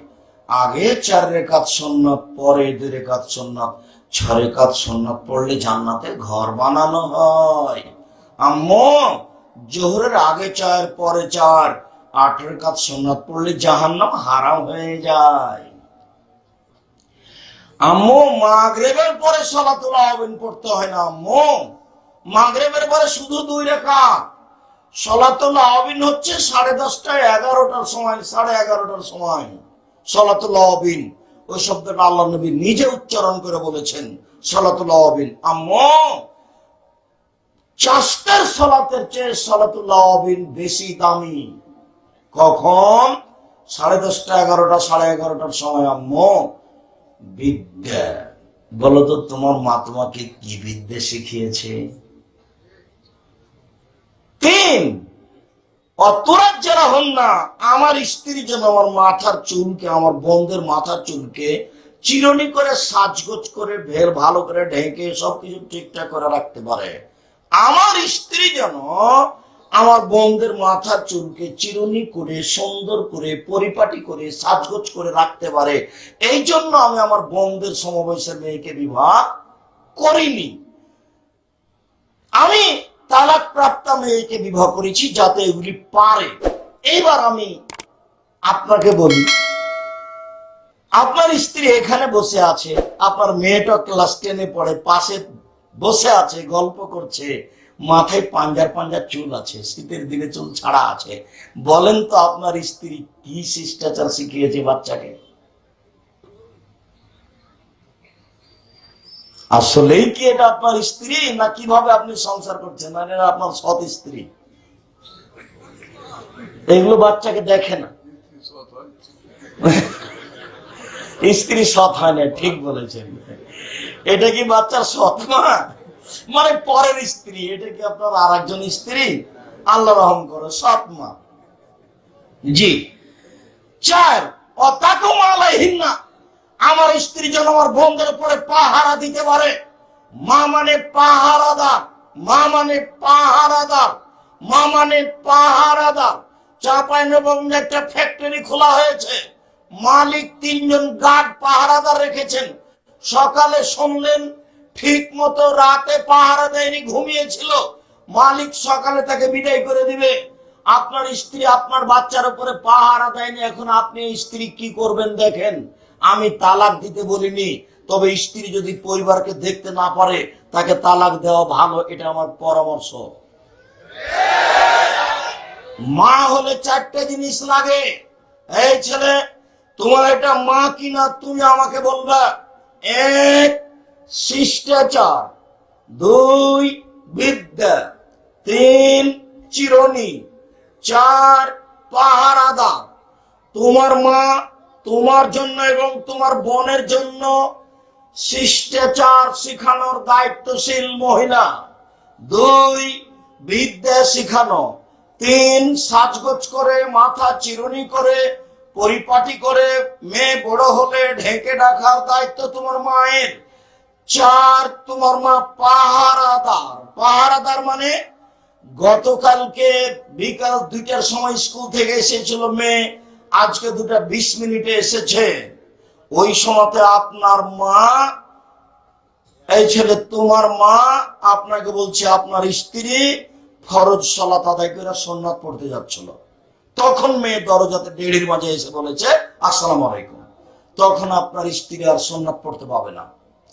A: আগে 4 রাকাত সুন্নাত, পরে 2 রাকাত সুন্নাত। 6 রাকাত সুন্নাত পড়লে জান্নাতে ঘর বানানো হয়। আম্মু জোহরের আগে 4 পরে 4, 8 রাকাত সুন্নাত পড়লে জাহান্নাম হারাম হয়ে যায়। আম্মু মাগরিবের পরে সালাতুল আওয়াবিন পড়তে হয় না। আম্মু মাগরিবের পরে শুধু 2 রাকাত। সালাতুল আওয়াবিন হচ্ছে 10:30টা 11টার সময়, 11:30টার সময় সালাতুল আওয়াবিন। ওই শব্দটা আল্লাহ নবী নিজে উচ্চারণ করে বলেছেন, সালাতুল আওয়াবিন। আম্মু চাষতের সালাতের চেয়ে সালাতুল আওয়াবিন বেশি দামি। কখন? 10:30টা 11টা 11:30টার সময়। আম্মু বিদ্যা, বলো তো তোমার মা তোমাকে কি বিদ্যা শিখিয়েছে? 3, অতরাত যারা হন না, আমার স্ত্রী যেন আমার মাথার চুলকে, আমার বোনদের মাথার চুলকে চিরুনি করে সাজগোজ করে ভালো করে ঢেকে সবকিছু ঠিকঠাক করে রাখতে পারে। আমার স্ত্রী যেন আমার বোনদের মাথার চুলকে চিরুনি করে সুন্দর করে পরিপাটি করে সাজগোজ করে রাখতে পারে। এই জন্য আমি আমার বোনদের সমবয়সের মেয়েকে বিবাহ করিনি। আমি তালাক প্রাপ্ত মেয়েকে বিবাহ করেছি যাতে এগুলি পারে। এইবার আমি আপনাকে বলি, আপনার স্ত্রী এখানে বসে আছে, আপনার মেয়েটা ক্লাস 10-এ পড়ে, পাশে বসে আছে, গল্প করছে, মাথায় পাঞ্জার চুল আছে, শীতের দিনে চুল ছাড়া আছে। বলেন তো আপনার স্ত্রী কি শিষ্টাচার শিখিয়েছে বাচ্চাকে? আসলেই কি এটা আপনার স্ত্রী, না কিভাবে আপনি সংসার করছেন, না এটা আপনার সৎ স্ত্রী? এগুলো বাচ্চাকে দেখে না। স্ত্রী সৎ হয় না, ঠিক বলেছেন। এটা কি বাচ্চার সৎ মা, মানে পরের স্ত্রী? এটা কি আপনার আর একজন স্ত্রী? আল্লাহ রহম করো, সৎ মা। জি। 4, অতাকুম আলাইহিন্না, আমার স্ত্রী যেন আমার বোনদের উপরে পাহারা দিতে পারে। মা মানে পাহারাদার, মা মানে পাহারাদার। মা মানে পাহারাদার। চাঁপাইনবাবগঞ্জে একটা ফ্যাক্টরি খোলা হয়েছে, মালিক 3 জন গার্ড পাহারাদার রেখেছেন। সকালে শুনলেন ঠিক মতো রাতে পাহারা দেয়নি, ঘুমিয়েছিল, মালিক সকালে তাকে বিদায় করে দিবে। আপনার স্ত্রী আপনার বাচ্চার উপরে পাহারা দেয়নি, এখন আপনি স্ত্রী কি করবেন দেখেন। আমি তালাক দিতে বলিনি, তবে স্ত্রী যদি পরিবারকে দেখতে না পারে তাকে তালাক দেওয়া ভালো, এটা আমার পরামর্শ। মা হলে 4টে জিনিস লাগে। এই ছেলে, তোমার এটা মা কিনা তুমি আমাকে বলবা। 1 শিষ্টাচার, 2 বিদ্যা, 3 চিরণী, 4 পাহারাদার। তোমার মা তোমার জন্য এবং তোমার বোনের জন্য শিষ্টাচার শিখানোর দায়িত্বশীল মহিলা। 2 বিদ্যা শিখানো, 3 সাজগোজ করে মাথা চিরুনি করে পরিপাটি করে মেয়ে বড় হলে ঢেকে রাখার দায়িত্ব তোমার মায়ের। 4 তোমার মা পাহারাদার। পাহারাদার মানে গতকালকে বিকাল 2টার সময় স্কুল থেকে এসেছিল মেয়ে, আজকে 2টা 20 মিনিটে এসেছে। ওই সময়তে আপনার মা, এই ছেলে তোমার মা আপনাকে বলছে আপনার স্ত্রী ফরজ সালাত আদায় করে সুন্নাত পড়তে যাচ্ছিল, তখন মেয়ে দরজাতে দেড়ির মাঝে এসে বলেছে আসসালামু আলাইকুম। তখন আপনার স্ত্রী আর সুন্নাত পড়তে পাবে না।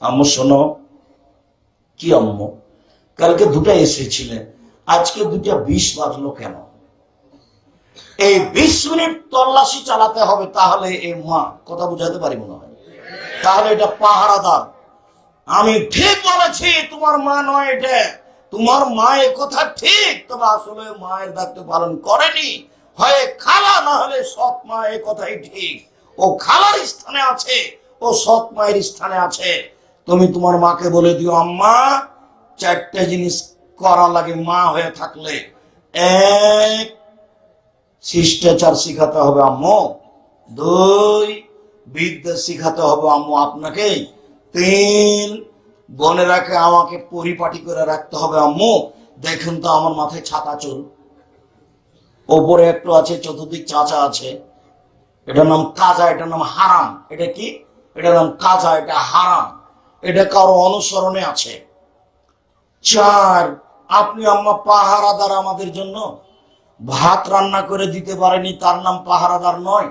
A: আম্মু শোনো। কি আম্মু? কালকে 2টা এসেছিলেন, আজকে 2টা 20 বাজলো কেন? এই 20 মিনিট তল্লাশি চালাতে হবে, তাহলে এই মা, কথা বুঝাতে পারি মনে হয়, তাহলে এটা পাহারাদার। আমি ঠিক বলেছি, তোমার মা নয় এটা। তোমার মা এ কথা ঠিক, তবে আসলে মায়ের দায়িত্ব পালন করেনি, হয় খালা না হলে সৎ মা। এ কথাই ঠিক, ও খালার স্থানে আছে, ও সৎ মায়ের স্থানে আছে। তুমি তোমার মাকে বলে দিও আম্মা 4টে জিনিস করা লাগে মা হয়ে থাকলে। 1 শিষ্টাচার শিখাতে হবে আম্মু, 2 বিদ্যা শিখাতে হবে আম্মু আপনাকে, 3 বোনেরাকে আমাকে পরিপাটি করে রাখতে হবে আম্মু। দেখুন তো আমার মাথায় ছাতা চুল, ওপরে একটু আছে, চতুর্দিক চাচা আছে, এটার নাম কাজা, এটার নাম হারাম। এটা কি? এটার নাম কাজা, এটা হারাম, এটা কারো অনুসরণে আছে। 4 আপনি আম্মা পাহারাদার আমাদের জন্য। ভাত রান্না করে দিতে পারেনি, তার নাম পাহারাদার নয়।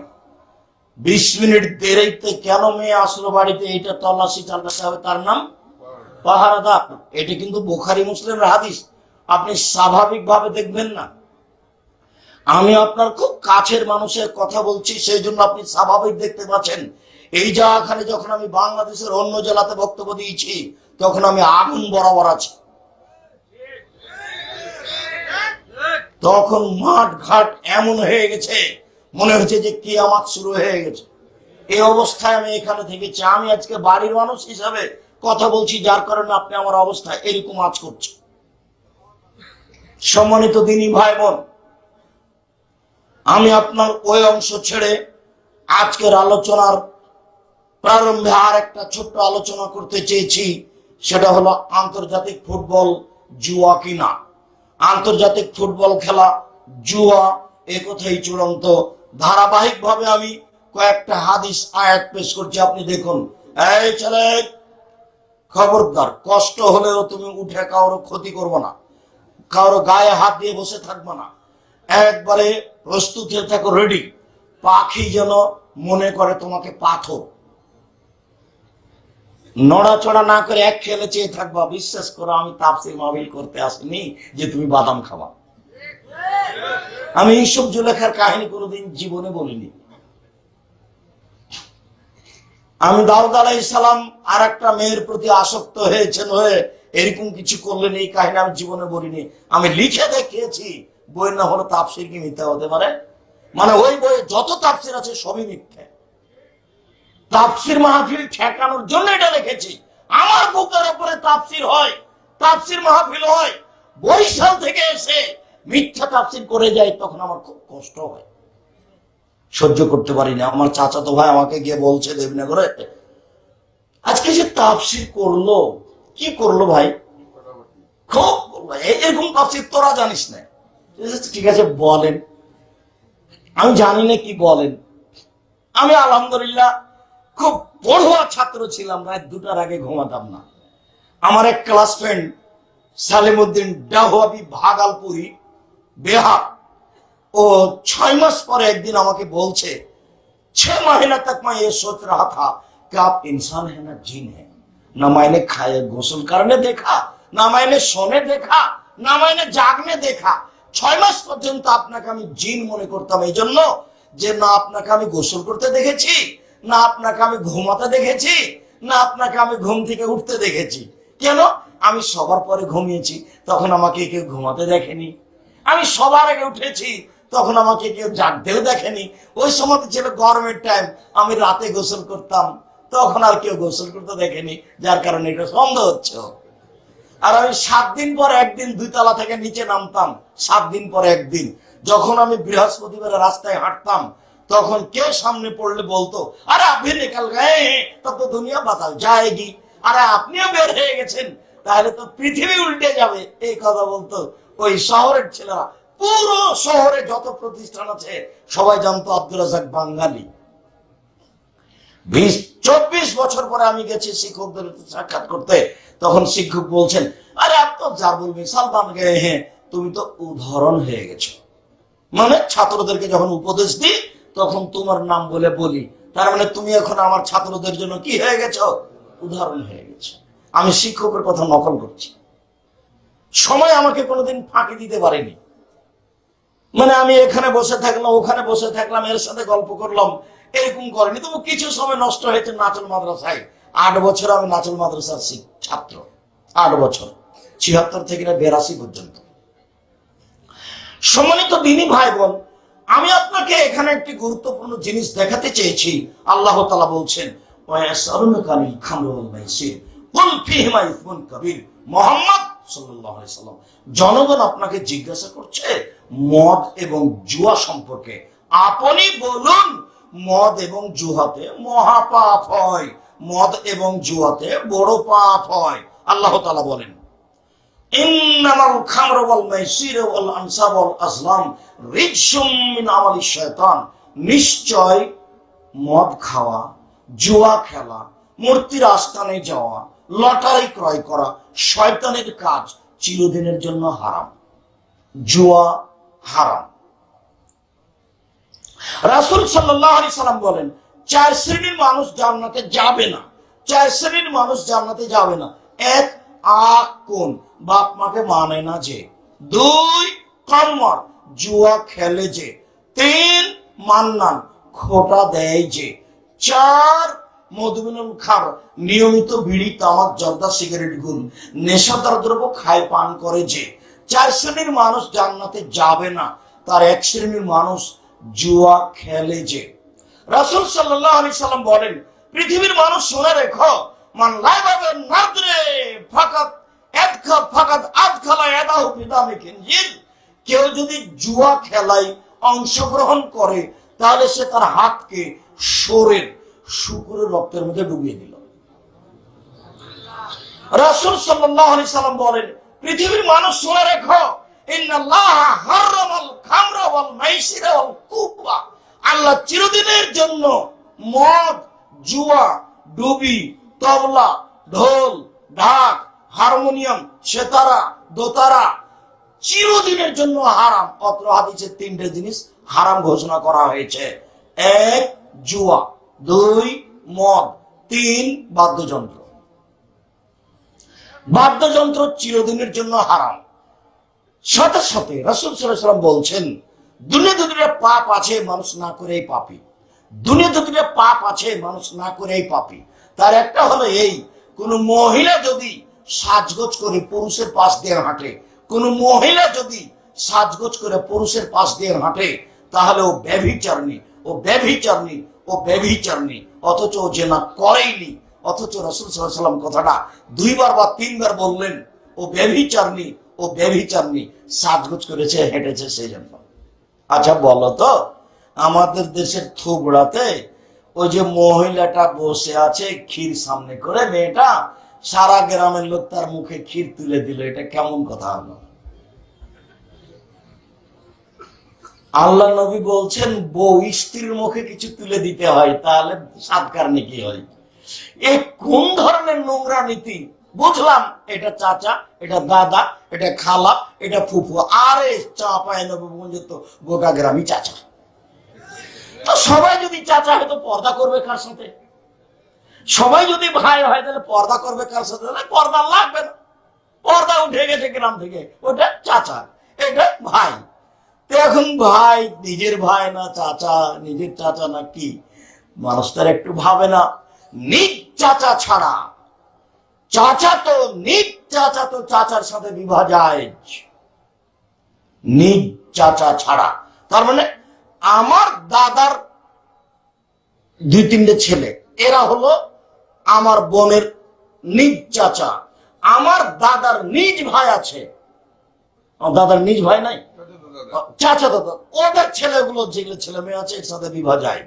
A: 20 মিনিট দেরিতে কেন মেয়ে আসলো বাড়িতে, এটা তল্লাশি চালাতে হবে, তার নাম পাহারাদার। এটা কিন্তু বুখারী মুসলিমের হাদিস, আপনি স্বাভাবিকভাবে দেখবেন না। আমি আপনার খুব কাছের মানুষের কথা বলছি, সেই জন্য আপনি স্বাভাবিক দেখতে পাচ্ছেন। এই জায়গাখানে যখন আমি বাংলাদেশের অন্য জেলাতে বক্তব্য দিয়েছি, তখন আমি আগুন বরাবর আছি। তখন মাঠ ঘাট এমন হয়ে গেছে, মনে হচ্ছে যে কিয়ামত শুরু হয়ে গেছে। এই অবস্থায় আমি এখানে থেকেছি। আমি আজকে বাড়ির মানুষ হিসাবে কথা বলছি, যার কারণে আপনি আমার অবস্থা এরকম আজ করছে। সম্মানিত দিনী ভাই বোন, আমি আপনার ওই অংশ ছেড়ে আজকের আলোচনার প্রারম্ভে আর একটা ছোট্ট আলোচনা করতে চেয়েছি। সেটা হলো আন্তর্জাতিক ফুটবল জুয়া কিনা। আন্তর্জাতিক ফুটবল খেলা জুয়া, এ কথাই চূড়ান্ত। ধারাবাহিকভাবে আমি কয়েকটা হাদিস আয়াত পেশ করছি, আপনি দেখুন। এই ছেলে, খবরদার, কষ্ট হলেও তুমি উঠে কারো ক্ষতি করবো না, কারো গায়ে হাত দিয়ে বসে থাকবো না, একবারে প্রস্তুত হয়ে থাকো, রেডি। পাখি যেন মনে করে তোমাকে পাথর, নড়াচড়া না করে এক খেলে চেয়ে থাকবা। বিশ্বাস করো, আমি তাফসীর মাহফিল করতে আসিনি যে তুমি বাদাম খাবা। আমি ইউসুফ জুলেখার কাহিনী কোনোদিন জীবনে বলিনি। আমি দাউদ আলাইহিস সালাম আর একটা মেয়ের প্রতি আসক্ত হয়েছেন, হয়ে এরকম কিছু করলেন, এই কাহিনী আমি জীবনে বলিনি। আমি লিখে দেখিয়েছি, বই না হলে তাফসীর কি মিথ্যা হতে পারে? মানে ওই বইয়ে যত তাফসীর আছে সবই মিথ্যা। তাফসীর মাহফিল ঠেকানোর জন্য এটা লিখেছি। আমার বুকের উপরে তাফসীর হয়, তাফসীর মাহফিল হয়, বরিশাল থেকে এসে মিথ্যা তাফসীর করে যায়, তখন আমার খুব কষ্ট হয়, সহ্য করতে পারি না। আমার চাচাতো ভাই আমাকে গিয়ে বলছে দেবনগরে, আজকে সে তাফসীর করলো, কি করলো ভাই? খুব এরকম তাফসীর তোরা জানিস না, ঠিক আছে বলেন। আমি জানি না কি বলেন। আমি আলহামদুলিল্লাহ খুব পড়ুয়া ছাত্র ছিলাম, রাত 2টার আগে ঘুমাতাম না। আমার এক ক্লাস ফ্রেন্ড সালিমউদ্দিন ডাহওয়াবি ভাগলপুরি बिहार, वो 6 मास पर एक दिन আমাকে বলছে 6 महीना तक मैं ये सोच रहा था कि आप इंसान है ना जिन है। ना मैंने खाए गोसल करने देखा, ना मैंने सोने देखा, ना मैंने जागने देखा। 6 मास পর্যন্ত আপনাকে আমি জিন মনে করতাম, এই জন্য যে না আপনাকে আমি গোসল করতে দেখেছি, না আপনাকে আমি ঘুমাতে দেখেছি, না আপনাকে আমি ঘুম থেকে উঠতে দেখেছি। কেন? আমি সবার পরে ঘুমিয়েছি, তখন আমাকে কেউ ঘুমাতে দেখেনি। আমি সবার আগে উঠেছি, তখন আমাকে কেউ জাগতেও দেখেনি। ওই সময় ছিল গরমের টাইম, আমি রাতে গোসল করতাম, তখন আর কেউ গোসল করতে দেখেনি, যার কারণে এটা সন্দেহ হচ্ছে। আর আমি 7 দিন পর একদিন 2 তলা থেকে নিচে নামতাম। 7 দিন পর একদিন যখন আমি বৃহস্পতিবার রাস্তায় হাঁটতাম, তখন কেউ সামনে পড়লে বলতো, আরে আপনি নিকাল গয়ে তব তো দুনিয়া বাতাল যায়গি, আরে আপনিও বের হয়ে গেছেন, তাহলে তো পৃথিবী উল্টে যাবে। এই কথা বলতো ওই শহরের ছেলেরা। পুরো শহরে যত প্রতিষ্ঠান আছে সবাই জানতো আব্দুল রাজ্জাক বাঙালি। 20-24 বছর পরে আমি গেছি শিক্ষকদের সাক্ষাৎ করতে, তখন শিক্ষক বলছেন, আরে আপ তো যা বলবি সালমান গে হ্যাঁ, তুমি তো উদাহরণ হয়ে গেছো। মানে ছাত্রদেরকে যখন উপদেশ দিই তখন তোমার নাম বলে বলি, তার মানে তুমি এখন আমার ছাত্রদের জন্য কি হয়ে গেছো? উদাহরণ হয়ে গেছো। আমি শিক্ষকের কথা নকল করছি। সময় আমাকে কোনোদিন ফাঁকি দিতে পারেনি। মানে আমি এখানে বসে থাকলাম, ওখানে বসে থাকলাম, এর সাথে গল্প করলাম, এরকম করেনি। তবু কিছু সময় নষ্ট হয়েছে নাচল মাদ্রাসায়। 8 বছর আমি নাচল মাদ্রাসার ছাত্র। 8 বছর, 76 থেকে 82 পর্যন্ত। সম্মানিত দিনী ভাই বোন, আমি আপনাকে এখানে একটি গুরুত্বপূর্ণ জিনিস দেখাতে চেয়েছি। আল্লাহ তাআলা বলছেন, মুহাম্মদ সাল্লাল্লাহু আলাইহি সাল্লাম, জনগণ আপনাকে জিজ্ঞাসা করছে মদ এবং জুয়া সম্পর্কে। আপনি বলুন মদ এবং জুয়াতে মহাপাপ হয়, মদ এবং জুয়াতে বড় পাপ হয়। আল্লাহ তাআলা বলেন, ইন্নামাল খামরু ওয়াল মাইসিরু ওয়াল আনসাব ওয়াল আজলাম রিজসুম মিন আমালিশ শায়তান। নিশ্চয় মদ খাওয়া, জুয়া খেলা, মূর্তির আস্তানে যাওয়া, লটারি ক্রয় করা শয়তানের কাজ, চিরদিনের জন্য হারাম। জুয়া হারাম। রাসূল সাল্লাল্লাহু আলাইহি সাল্লাম বলেন, 4 শ্রেণীর মানুষ জান্নাতে যাবে না। 4 শ্রেণীর মানুষ জান্নাতে যাবে না। 1, কোন বাপ মাকে মানে না যে। 2, কাম্মার জুয়া খেলে যে। 3, মান্নান খোটা দেয় যে। 4, মধুমিনুল খার নিয়মিত বিড়ি, তামাক, জর্দা, সিগারেট, গুল, নেশাদার দ্রব্য খায় পান করে যে। 4 শ্রেণীর মানুষ জান্নাতে যাবে না। তার 1 শ্রেণীর মানুষ জুয়া খেলে যে। রাসূল সাল্লাল্লাহু আলাইহি সাল্লাম বলেন, পৃথিবীর মানুষ শুনে রেখো, মান লাইবাবে নাদরে ফাকাত আদখা ফাকাত আদখালা ইয়াদাহু ফি দামি খিনজির। কেউ যদি জুয়া খেলায় অংশগ্রহণ করে তাহলে সে তার হাতকে শুকরের রক্তের মধ্যে ডুবিয়ে দিল। রাসূল সাল্লাল্লাহু আলাইহি সাল্লাম বলেন, পৃথিবীর মানুষ শুনে রেখো, ইন্নাল্লাহা হারামাল খামরা ওয়াল মাইসিরা ওয়াল কুফা। আল্লাহ চিরদিনের জন্য মদ, জুয়া, ডুবি, তবলা, ঢোল, ঢাক, হারমোনিয়াম, সেতারা, দোতারা চিরদিনের জন্য হারাম। অত্র হাদিসে 3টে জিনিস হারাম ঘোষণা করা হয়েছে। 1, জুয়া, 2, মদ, 3, বাদ্যযন্ত্র। বাদ্যযন্ত্র চিরদিনের জন্য হারাম। সাথে সাথে রাসূল সাল্লাল্লাহু আলাইহি ওয়াসাল্লাম বলছেন, দুনিয়াতে 2টা পাপ আছে মানুষ না করেই পাপী। দুনিয়াতে 2টা পাপ আছে মানুষ না করেই পাপী। তার একটা হলো এই, কোন মহিলা যদি সাজগোজ করে পুরুষের পাশ দিয়ে হাঁটে, কোন মহিলা যদি সাজগোজ করে পুরুষের পাশ দিয়ে হাঁটে, তাহলে ও ব্যভিচারিণী, ও ব্যভিচারিণী, ও ব্যভিচারিণী। অথচ ও জেনা করেইনি। অথচ রাসূল সাল্লাল্লাহু আলাইহি ওয়াসাল্লাম কথাটা 2 বার বা 3 বার বললেন, ও ব্যভিচারিণী, ও ব্যভিচারিণী, সাজগোজ করেছে, হেঁটেছে সেই জন্য। আচ্ছা বলো তো, আমাদের দেশের থুবড়াতে ওই যে মহিলাটা বসে আছে ক্ষীর সামনে করে, মেয়েটা, সারা গ্রামের লোক তার মুখে ক্ষীর তুলে দিল, এটা কেমন কথা হলো? আল্লাহ নবী বলছেন বউ স্ত্রীর মুখে কিছু তুলে দিতে হয়, তাহলে সাদকার নেকি হয়। এ কোন ধরনের নোংরা নীতি? বুঝলাম এটা চাচা, এটা দাদা, এটা খালা, এটা ফুফু। আরে চাপায় নবীগঞ্জ তো গোটা গ্রামই চাচা। তো সবাই যদি চাচা হয় তো পর্দা করবে কার সাথে? সবাই যদি ভাই হয় তাহলে পর্দা করবে কার সাথে? পর্দা লাগবে না, পর্দা উঠে গেছে গ্রাম থেকে। ওটা চাচা, এটা ভাই। তো এখন ভাই নিজের ভাই না চাচা, নিজের চাচা না কি? মানুষ তার একটু ভাবে না। নিজ চাচা ছাড়া চাচা তো, নিজ চাচা তো চাচার সাথে বিবাহ যায়, নিজ চাচা ছাড়া। তার মানে আমার দাদার 2-3টে ছেলে, এরা হলো আমার বোনের নিজ চাচা। আমার দাদার নিজ ভাই আছে, দাদার নিজ ভাই নাই, চাচা দাদা, ওদের ছেলেগুলো যেগুলো ছেলে মেয়ে আছে এর সাথে বিবাহ যায়।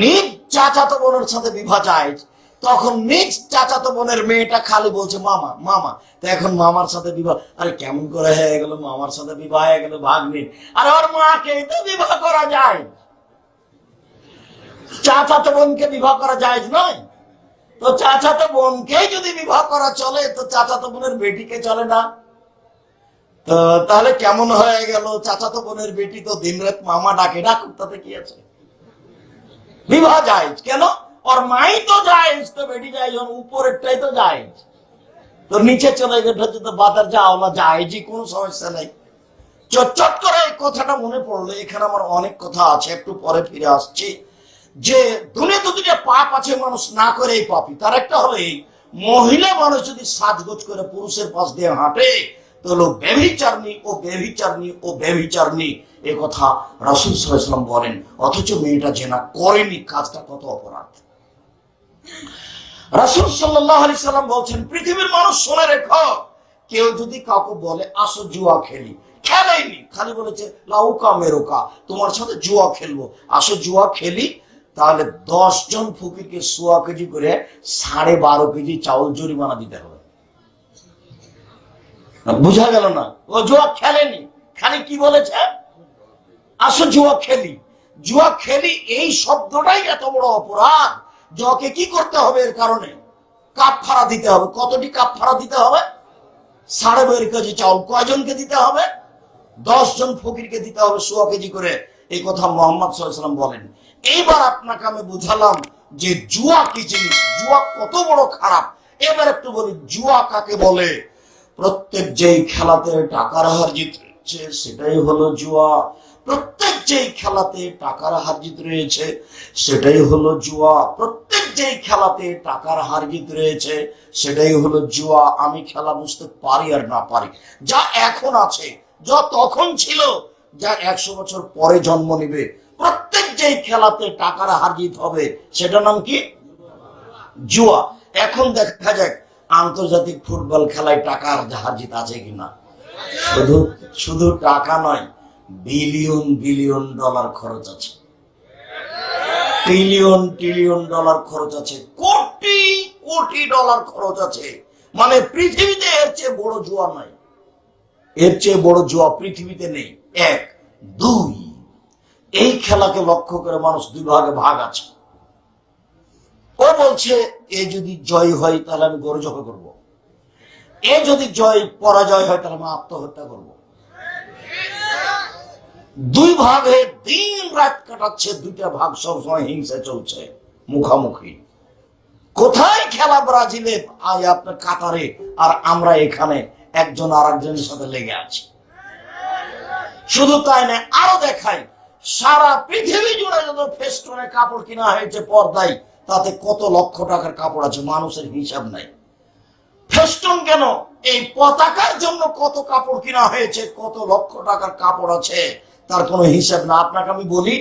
A: নিজ চাচাতো বোনের সাথে বিবাহ যায়, তখন নিজ চাচাতো বোনের মেয়েটা খালি বলছে মামা মামা। তো এখন মামার সাথে বিবাহ, আরে কেমন করে হয়ে গেল মামার সাথে বিবাহ হয়ে গেল ভাগ্নি? আরে ওর মাকে তো বিবাহ করা যায়, চাচাতো বোনকে বিবাহ করা যায় নয়? তো চাচাতো বোনকে যদি বিবাহ করা চলে তো চাচাতো বোনের বেটিকে চলে না? তো তাহলে কেমন হয়ে গেল? চাচাতো বোনের বেটি তো দিনরাত মামা ডাকে, ডাকুক, তাতে কি আছে? বিবাহ যায় কেন? ওর মাই তো যায়, তো বেটি যায়, উপরেরটাই তো যায়। তো নিচে চলে গেছে তো বাতার যাও না, যায় যে কোনো সমস্যা নেই। চট করে এই কথাটা মনে পড়লো। এখানে আমার অনেক কথা আছে, একটু পরে ফিরে আসছি। যে দুনিয়াতে দুটো পাপ আছে মানুষ না করে এই পাপি। তার একটা হলো এই, মহিলা মানুষ যদি সাজগোজ করে পুরুষের পাশ দিয়ে হাঁটে তো হলো ব্যভিচারণী, ও ব্যভিচারণী, ও ব্যভিচারণী। এ কথা রাসূল সাল্লাল্লাহু আলাইহি ওয়াসাল্লাম বলেন, অথচ মেয়েটা জেনা করেনি। কাজটা কত অপরাধ! রাসূল সাল্লাল্লাহু আলাইহি ওয়াসাল্লাম বলছেন, পৃথিবীর মানুষ শুনে রেখো, কেউ যদি কাউকে বলে আসো জুয়া খেলি, খেলেনি, খালি বলেছে লাউকা মেরুকা, তোমার সাথে জুয়া খেলবো, আসো জুয়া খেলি, তাহলে 10 জন ফকিরকে 1.25 কেজি করে 12.5 কেজি চাউল জরিমানা দিতে হবে। বুঝা গেল না? ও জুয়া খেলেনি, খালি কি বলেছে আসো জুয়া খেলি। জুয়া খেলি এই শব্দটাই এত বড় অপরাধ, জকে কি করতে হবে? এর কারণে কাফারা দিতে হবে। কতটি কাফারা দিতে হবে? 12.5 কেজি চাউল। কয়জনকে দিতে হবে? 10 জন ফকিরকে দিতে হবে 1.25 কেজি করে। এই কথা মুহাম্মদ সাল্লাল্লাহু আলাইহি ওয়াসাল্লাম বলেন। এইবার আপনাকে আমি বুঝালাম যে জুয়া কি জিনিস, জুয়া কত বড় খারাপ। এবার একটু বলি জুয়া কাকে বলে। প্রত্যেক যেই খেলাতে টাকার হার জিত রয়েছে সেটাই হলো জুয়া। প্রত্যেক যেই খেলাতে টাকার হার জিত রয়েছে সেটাই হলো জুয়া। প্রত্যেক যেই খেলাতে টাকার হার জিত রয়েছে সেটাই হলো জুয়া। আমি খেলা বুঝতে পারি আর না পারি, যা এখন আছে, যা তখন ছিল, যা 100 বছর পরে জন্ম নিবে, প্রত্যেক যেই খেলাতে টাকার হার জিত হবে সেটার নাম কি? জুয়া। এখন দেখা যাক আন্তর্জাতিক ফুটবল খেলায় টাকার হার জিত আছে কিনা। শুধু শুধু টাকা নয়, বিলিয়ন বিলিয়ন ডলার খরচ আছে, ট্রিলিয়ন ট্রিলিয়ন ডলার খরচ আছে, কোটি কোটি ডলার খরচ আছে। মানে পৃথিবীতে এর চেয়ে বড় জুয়া নাই, এর চেয়ে বড় জুয়া পৃথিবীতে নেই। 1 2 এই খেলাকে লক্ষ্য করে মানুষ 2 ভাগে ভাগ আছে। ও বলছে এ যদি জয় হয় তাহলে আমি গরু জবাই করব, এ যদি পরাজয় হয় তাহলে আমি আত্মহত্যা করব। 2 ভাগে দিন রাত কাটাচ্ছে, 2টা ভাগ সবসময় হিংসা চলছে, মুখামুখি। কোথায় খেলা? ব্রাজিলে, আজ আপনার কাতারে, আর আমরা এখানে একজন আর একজনের সাথে লেগে আছি। শুধু তাই না, আরো দেখাই, সারা পৃথিবী জুড়ে যত ফেস্টুনে কাপড় কিনা হয়েছে পর্দায়, তাতে কত লক্ষ টাকার কাপড় আছে, মানুষের হিসাব নাই। ফেস্টুন কেন? এই পতাকার জন্য কত কাপড় কিনা হয়েছে, কত লক্ষ টাকার কাপড় আছে, তার কোনো হিসাব না। আপনাকে আমি বলি,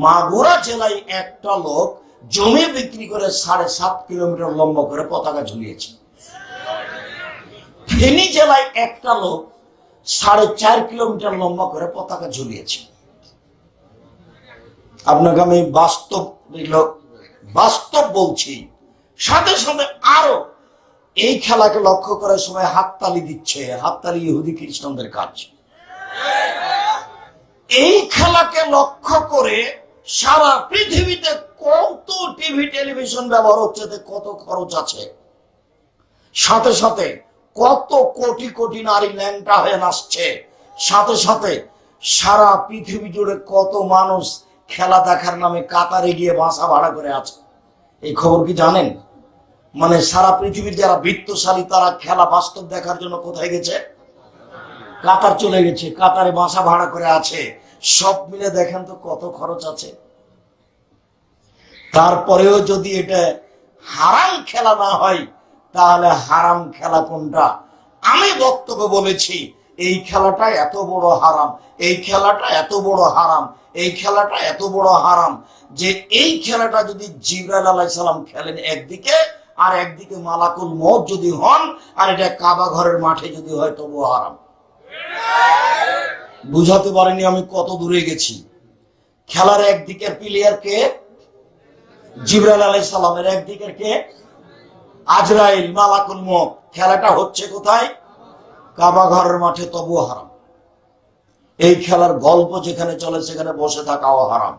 A: মাগুরা জেলায় একটা লোক জমি বিক্রি করে 7.5 কিলোমিটার লম্বা করে পতাকা ঝুলিয়েছে। ফেনী জেলায় একটা লোক 4.5 কিলোমিটার লম্বা করে পতাকা ঝুলিয়েছে। আপনাকে আমি বাস্তব বলছি। সাথে সাথে আরো এই খেলাকে লক্ষ্য করে সবাই হাততালি দিচ্ছে। হাততালি ইহুদি খ্রিস্টানদের কাজ। এই খেলাকে লক্ষ্য করে সারা পৃথিবীতে কত টিভি টেলিভিশন ব্যবহার হচ্ছে, কত খরচ আছে, সাথে সাথে কত কোটি কোটি নারী ল্যাংটা হয়ে নাচছে, সাথে সাথে সারা পৃথিবী জুড়ে কত মানুষ খেলা দেখার নামে কাতারে গিয়ে বাসা ভাড়া করে আছে। এই খবর কি জানেন? মানে সারা পৃথিবীর যারা বিত্তশালী তারা খেলা বাস্তব দেখার জন্য কোথায় গেছে? কাতার চলে গেছে, কাতারে বাসা ভাড়া করে আছে। সব মিলে দেখেন তো কত খরচ আছে। তারপরেও যদি এটা হারাম খেলা না হয়, তাহলে হারাম খেলা কোনটা? আমি বক্তব্যে বলেছি এই খেলাটা এত বড় হারাম, এই খেলাটা এত বড় হারাম, এই খেলাটা এত বড় হারাম যে এই খেলাটা যদি জিবরাইল আলাইহিস সালাম খেলেন একদিকে, আর একদিকে মালাকুল মউত যদি হন, আর এটা কাবা ঘরের মাঠে যদি হয়, তবুও হারাম। বুঝাতে পারিনি আমি কত দূরে গেছি। খেলার একদিকের প্লেয়ার কে? জিবরাইল আলাইহিস সালামের একদিকের কে? আজরাইল, মালাকুল মউত। খেলাটা হচ্ছে কোথায়? কাবা ঘরের মাঠে, তবুও হারাম। এই খেলার গল্প যেখানে চলে সেখানে বসে থাকাও হারাম।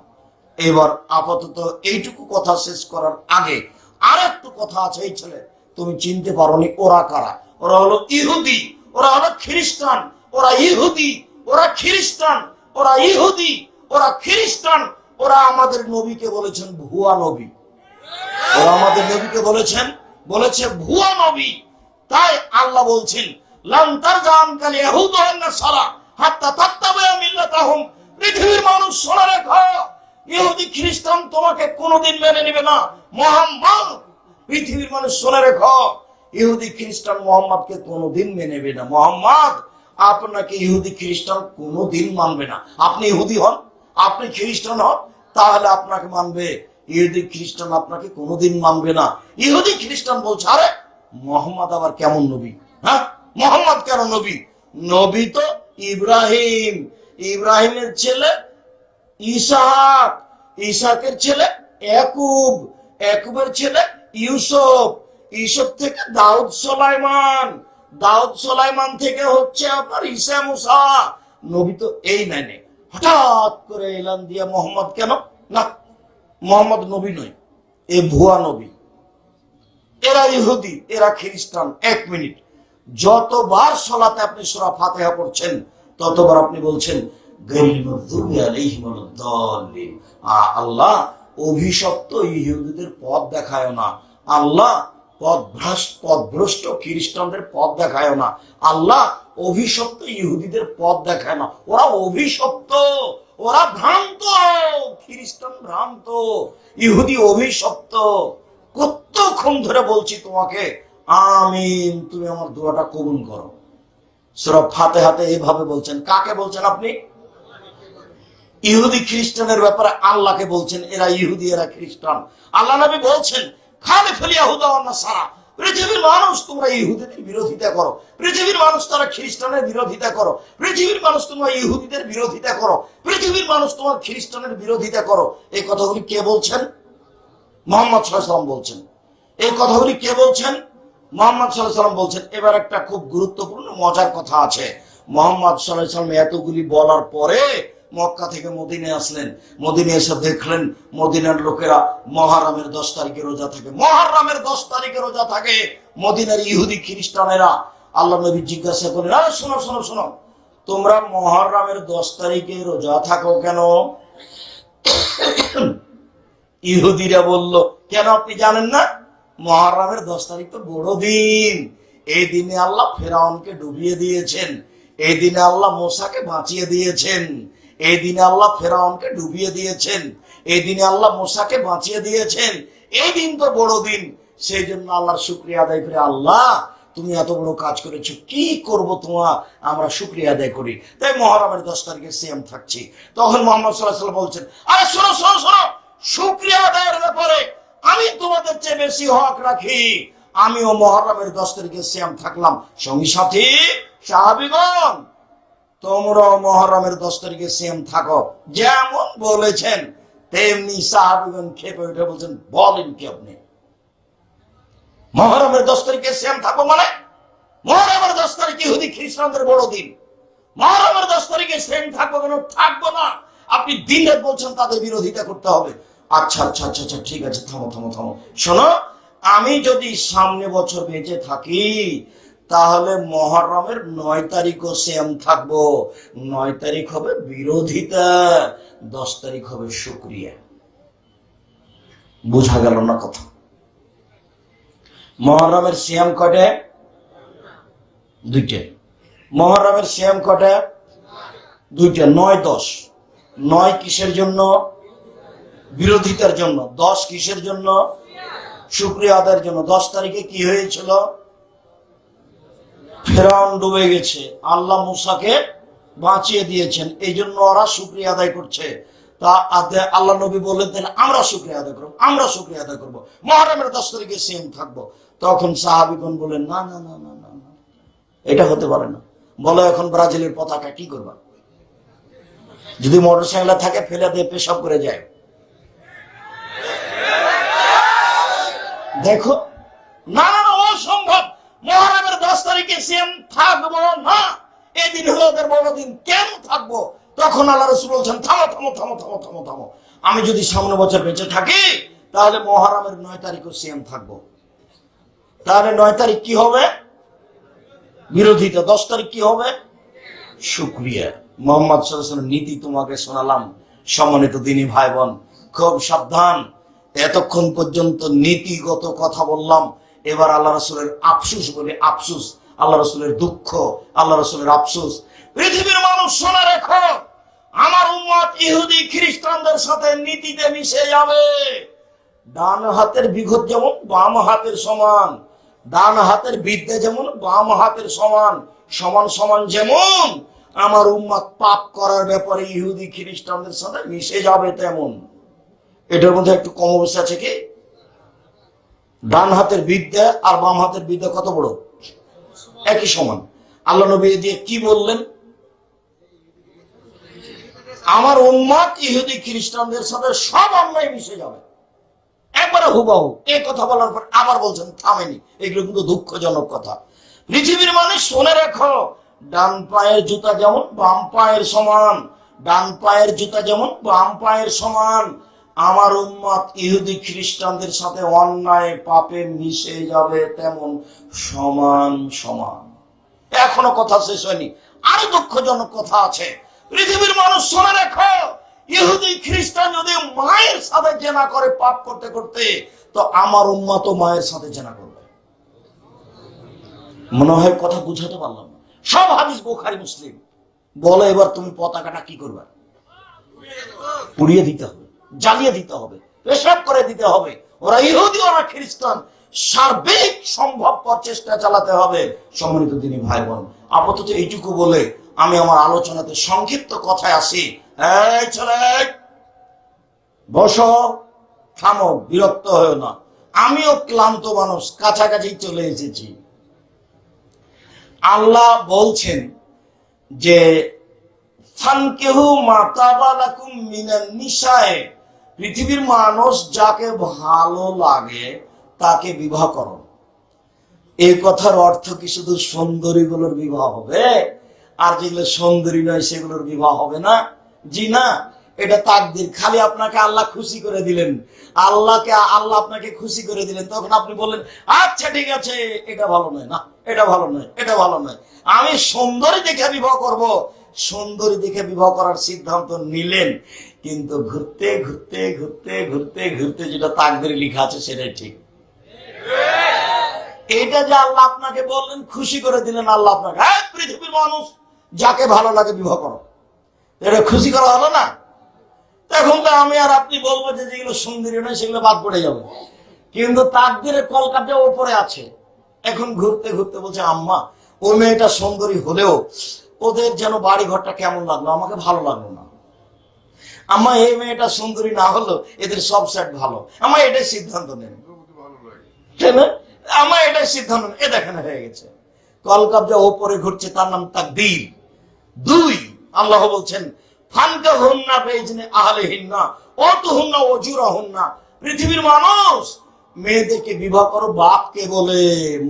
A: এবার আপাতত এইটুকু কথা শেষ করার আগে আর একটু কথা আছে। এই ছেলে তুমি চিনতে পারোনি, ওরা কারা? ওরা হলো ইহুদি, ওরা হলো খ্রিস্টান। ওরা ইহুদি, ওরা খ্রিস্টান, ওরা ইহুদি, ওরা খ্রিস্টান। ওরা আমাদের নবীকে বলেছেন ভুয়া নবী। ওরা আমাদের নবীকে বলেছে ভুয়া নবী। তাই আল্লাহ বলছেন লান তারজান কাল ইয়াহুদ ওয়ান নাসারা হাত্তা তাত্তাবিয়া মিল্লাতাহুম। পৃথিবীর মানুষ শোনা রেখো, ইহুদি খ্রিস্টান তোমাকে কোনোদিন মেনে নেবে না। মুহাম্মদ, পৃথিবীর মানুষ শোনা রেখো, ইহুদি খ্রিস্টান মুহাম্মদকে কোনোদিন মেনে নেবে না। মুহাম্মদ আপনাকে ইহুদি খ্রিস্টান কোনোদিন মানবে না। আপনি ইহুদি হন, আপনি খ্রিস্টান হন, তাহলে আপনাকে মানবে। ইহুদি খ্রিস্টান আপনাকে কোনোদিন মানবে না। ইহুদি খ্রিস্টান বলছে আরে মুহাম্মদ আবার কেমন নবী? হ্যাঁ, মুহাম্মদ কেন নবী? নবী তো ইব্রাহিম, ইব্রাহিমের ছেলে ইসহাক, ইসহাকের ছেলে ইয়াকুব, ইয়াকুবের ছেলে ইউসুফ, ইউসুফ থেকে দাউদ সুলাইমান, দাউদ সুলাইমান থেকে হচ্ছে আপনার ঈসা মুসা। নবী তো এই মানে হঠাৎ করে এলান দিয়া মোহাম্মদ কেন? না, মোহাম্মদ নবী নয়, এ ভুয়া নবী। এরা ইহুদি, এরা খ্রিস্টান। এক মিনিট, যতবার সালাতে আপনি সূরা ফাতিহা পড়ছেন ততবার আপনি বলছেন গায়রিল মাগদুবি আলাইহিম ওয়ালাদ-দাল্লিন। আল্লাহ অভিশপ্ত ইহুদিদের পথ দেখায় না। আল্লাহ পথভ্রষ্ট খ্রিস্টানদের পথ দেখায় না। আল্লাহ অভিশপ্ত ইহুদিদের পথ দেখায় না। ওরা অভিশপ্ত, ওরা ভ্রান্ত। খ্রিস্টান ভ্রান্ত, ইহুদি অভিশপ্ত। কতক্ষণ ধরে বলছি তোমাকে আমিন, তুমি আমার দোয়াটা কবুল করো। সূরা ফাতিহাতে এইভাবে বলছেন। কাকে বলছেন আপনি? ইহুদি খ্রিস্টানের ব্যাপারে আল্লাহকে বলছেন এরা ইহুদি, এরা খ্রিস্টান। আল্লাহ নবী বলছেন খালিফুল ইয়াহুদা ওয়ান নাসারা, পৃথিবীর মানুষ তোমরা ইহুদিদের বিরোধিতা করো, পৃথিবীর মানুষ তারা খ্রিস্টানের বিরোধিতা করো, পৃথিবীর মানুষ তোমরা ইহুদিদের বিরোধিতা করো, পৃথিবীর মানুষ তোমার খ্রিস্টানের বিরোধিতা করো। এই কথাগুলি কে বলছেন? মুহাম্মদ সাল্লাল্লাহু আলাইহি ওয়াসাল্লাম বলছেন। এই কথাগুলি কে বলছেন? মুহাম্মদ সাল্লাল্লাহু আলাইহি ওয়াসাল্লাম বলছেন। এবার একটা খুব গুরুত্বপূর্ণ মজার কথা আছে। মুহাম্মদ সাল্লাল্লাহু আলাইহি ওয়াসাল্লাম এতগুলি বলার পরে মক্কা থেকে মদিনায় আসলেন। মদিনায় এসে দেখলেন মদিনার লোকেরা মুহররমের 10 তারিখে রোজা থাকে। মুহররমের 10 তারিখে রোজা থাকে মদিনার ইহুদি খ্রিস্টানেরা। আল্লাহ নবী জিজ্ঞাসা করলেন, আরে শোনো শোনো শোনো, তোমরা মুহররমের 10 তারিখে রোজা থাকো কেন? ইহুদিরা বলল, কেন আপনি জানেন না? মুহররমের 10 তারিখ তো বড় দিন। এই দিনে আল্লাহ ফেরাউনকে ডুবিয়ে দিয়েছেন, এই দিনে আল্লাহ মুসাকে বাঁচিয়ে দিয়েছেন, এই দিনে আল্লাহ ফেরাউনকে ডুবিয়ে দিয়েছেন, এই দিনে আল্লাহ মুসাকে বাঁচিয়ে দিয়েছেন। এই দিন তো বড় দিন, সেই জন্য আল্লাহর শুকরিয়া আদায় করে, আল্লাহ তুমি এত বড় কাজ করেছো, কি করব তোমার আমরা শুকরিয়া আদায় করি। তাই মুহররমের 10 তারিখে সিয়াম থাকছি। তখন মুহাম্মদ সাল্লাল্লাহু আলাইহি ওয়াসাল্লাম বলছেন, আরে শোনো শোনো শোনো, শুকরিয়া আদায়ের ব্যাপারে আমি তোমাদের চেয়ে বেশি হক রাখি। আমিও মুহররমের 10 তারিখে সিয়াম থাকলাম। সঙ্গী সাথী সাহাবীগণ, তোমরাও মুহররমের 10 তারিখে সিয়াম থাকো। যেমন বলেছেন তেমনি সাহাবীগণ খেপে উঠে বলছেন, বলেন কি আপনি? মুহররমের 10 তারিখে সিয়াম থাকবো মানে মুহররমের 10 তারিখ ইহুদি খ্রিস্টানদের বড় দিন। মুহররমের 10 তারিখে সিয়াম থাকবো কেন? থাকবো না। আপনি দিন রাত বলছেন তাদের বিরোধিতা করতে হবে। আচ্ছা আচ্ছা আচ্ছা আচ্ছা ঠিক আছে, থামো থামো থামো। শোনো, আমি যদি সামনে বছর বেঁচে থাকি তাহলে মুহররমের 9 তারিখও সিয়াম থাকবো। 9 তারিখ হবে বিরোধিতা, 10 তারিখ হবে শুকরিয়া। বোঝা গেল না কথা? মুহররমের সিয়াম কয়টা? 2টা। মুহররমের সিয়াম কয়টা? 2টা। 9, 10। 9 কিসের জন্য? বিরোধিতার জন্য। 10 কিসের জন্য? শুকরিয়া আদায়ের জন্য। 10 তারিখে কি হয়েছিল? ফেরাউন ডুবে গেছে, আল্লাহ মুসাকে বাঁচিয়ে দিয়েছেন, এই জন্য ওরা শুকরিয়া আদায় করছে। তা আল্লাহ নবী বললেন আমরা শুকরিয়া আদায় করবো, আমরা শুকরিয়া আদায় করবো, মুহররমের 10 তারিখে সিয়াম থাকবো। তখন সাহাবীগণ বললেন না না না না না না, এটা হতে পারে না। বলো এখন ব্রাজিলের পতাকা কি করবা? যদি মোটরসাইকেল থাকে ফেলে দিয়ে পেশাব করে যায়। দেখো, না না না, অসম্ভব। মুহররমের 10 তারিখে সিয়াম থাকবো না, এই দিন হলো ওদের বড় দিন, কেন থাকবো? তখন আল্লাহ রাসূল বলছেন থামো থামো থামো থামো থামো থামো, আমি যদি সামনে বছর বেঁচে থাকি তাহলে মুহররমের 9 তারিখও সিয়াম থাকবো। তাহলে 9 তারিখ কি হবে? বিরোধিতা। 10 তারিখ কি হবে? শুকরিয়া। মুহাম্মদ সাল্লাল্লাহু আলাইহি ওয়াসাল্লাম নীতি তোমাকে শোনালাম। সম্মানিত দিনী ভাই বোন, খুব সাবধান। এতক্ষণ পর্যন্ত নীতিগত কথা বললাম, এবার আল্লাহ রাসূলের আফসোস বলে। আফসোস, আল্লাহ রাসূলের দুঃখ, আল্লাহ রাসূলের আফসোস। পৃথিবীর মানুষ শোনা রেখো, আমার উম্মত ইহুদি খ্রিস্টানদের সাথে নীতিতে মিশে যাবে। ডান হাতের বিঘত যেমন বাম হাতের সমান, ডান হাতের বিদ্যা যেমন বাম হাতের সমান, সমান সমান যেমন আমার উম্মত পাপ করার ব্যাপারে ইহুদি খ্রিস্টানদের সাথে মিশে যাবে তেমন। এটার মধ্যে একটু কম অবস্থা আছে কি? ডান হাতের বিদ্যা আর বাম হাতের বিদ্যা কত বড়? একই সমান। আল্লাহ নবী দিয়ে কি বললেন? আমার উম্মত ইহুদি খ্রিস্টানদের সাথে সব অন্যায় মিশে যাবে, একবারে হুবহু। এই কথা বলার পর আবার বলছেন থামেনি। এগুলো কিন্তু দুঃখজনক কথা। পৃথিবীর মানুষ শুনে রাখো, ডান পায়ের জুতা যেমন বাম পায়ের সমান, ডান পায়ের জুতা যেমন বাম পায়ের সমান, আমার উম্মত ইহুদি খ্রিস্টানদের সাথে অন্যায় পাপে মিশে যাবে তেমন সমান সমান। এখনো কথা শেষ হয়নি, আরো দুঃখজনক কথা আছে। পৃথিবীর মানুষ শুনে রাখো, ইহুদি খ্রিস্টান যদি মায়ের সাথে জেনা করে পাপ করতে করতে, তো আমার উম্মত মায়ের সাথে জেনা করবে। মনে হয় কথা বুঝাতে পারলাম না? সব হাদিস বুখারী মুসলিম। বলো এবার তুমি পতাকাটা কি করবে? পুড়িয়ে দিতে হবে, জ্বালিয়ে দিতে হবে, পেশাব করে দিতে হবে। ওরা ইহুদি, ওরা খ্রিস্টান, সার্বিক সম্ভবপর চেষ্টা চালাতে হবে। সম্মানিত দিনী ভাই বোন, আপাতত এইটুকু বলে আমি আমার আলোচনাতে সংক্ষিপ্ত কথায় আসি। এই ছেলে বসো, থামো, বিরক্ত হয়েও না। আমিও ক্লান্ত মানুষ, কাছাকাছি চলে এসেছি। আল্লাহ বলছেন যে ফানকিহু মা তাবা লাকুম মিনান নিসায়ে, পৃথিবীর মানুষ যাকে ভালো লাগে তাকে বিবাহ করো। এই কথার অর্থ কি শুধু সুন্দরীগুলোর বিবাহ হবে, আর যেগুলো সুন্দরী নয় সেগুলোর বিবাহ হবে না? জি না, এটা তাকদীর। খালি আপনাকে আল্লাহ খুশি করে দিলেন, আল্লাহ আপনাকে খুশি করে দিলেন, তখন আপনি বললেন আচ্ছা ঠিক আছে, এটা ভালো নয়, না এটা ভালো নয়, এটা ভালো নয়, আমি সুন্দরী দেখে বিবাহ করব। সুন্দরী দেখে বিবাহ করার সিদ্ধান্ত নিলেন, কিন্তু ঘুরতে ঘুরতে ঘুরতে ঘুরতে ঘুরতে যেটা তাকদীরে লেখা আছে সেটাই ঠিক। এটা যে আল্লাহ আপনাকে বললেন, খুশি করে দিলেন আল্লাহ আপনাকে, পৃথিবীর মানুষ যাকে ভালো লাগে বিবাহ করো, এটা খুশি করা হলো না? এখন তো আমি আর আপনি বলবো যে যেগুলো সুন্দরী নয় সেগুলো বাদ পড়ে যাবে, কিন্তু তাকদীরের কলকাতা ওপরে আছে। এখন ঘুরতে ঘুরতে বলছে আম্মা ওই মেয়েটা সুন্দরী হলেও ওদের যেন বাড়ি ঘরটা কেমন লাগলো, আমাকে ভালো লাগলো না। আম্মা এই মেয়েটা সুন্দরী না হলো এদের সব সেট ভালো, আমার এটাই সিদ্ধান্ত নেন। আমার এটাই সিদ্ধান্ত, এ দেখেন হয়ে গেছে। কলকাতা ওপরে ঘুরছে, তার নাম তাকদীর। 2, আল্লাহ বলছেন ফানকাহুন্না বিইজনি আহলিহিন্না ওয়াতুহুন্না ওয়াজুরাহুন্না, পৃথিবীর মানুষ মেয়েদেরকে বিবাহ করো, বাপকে বলে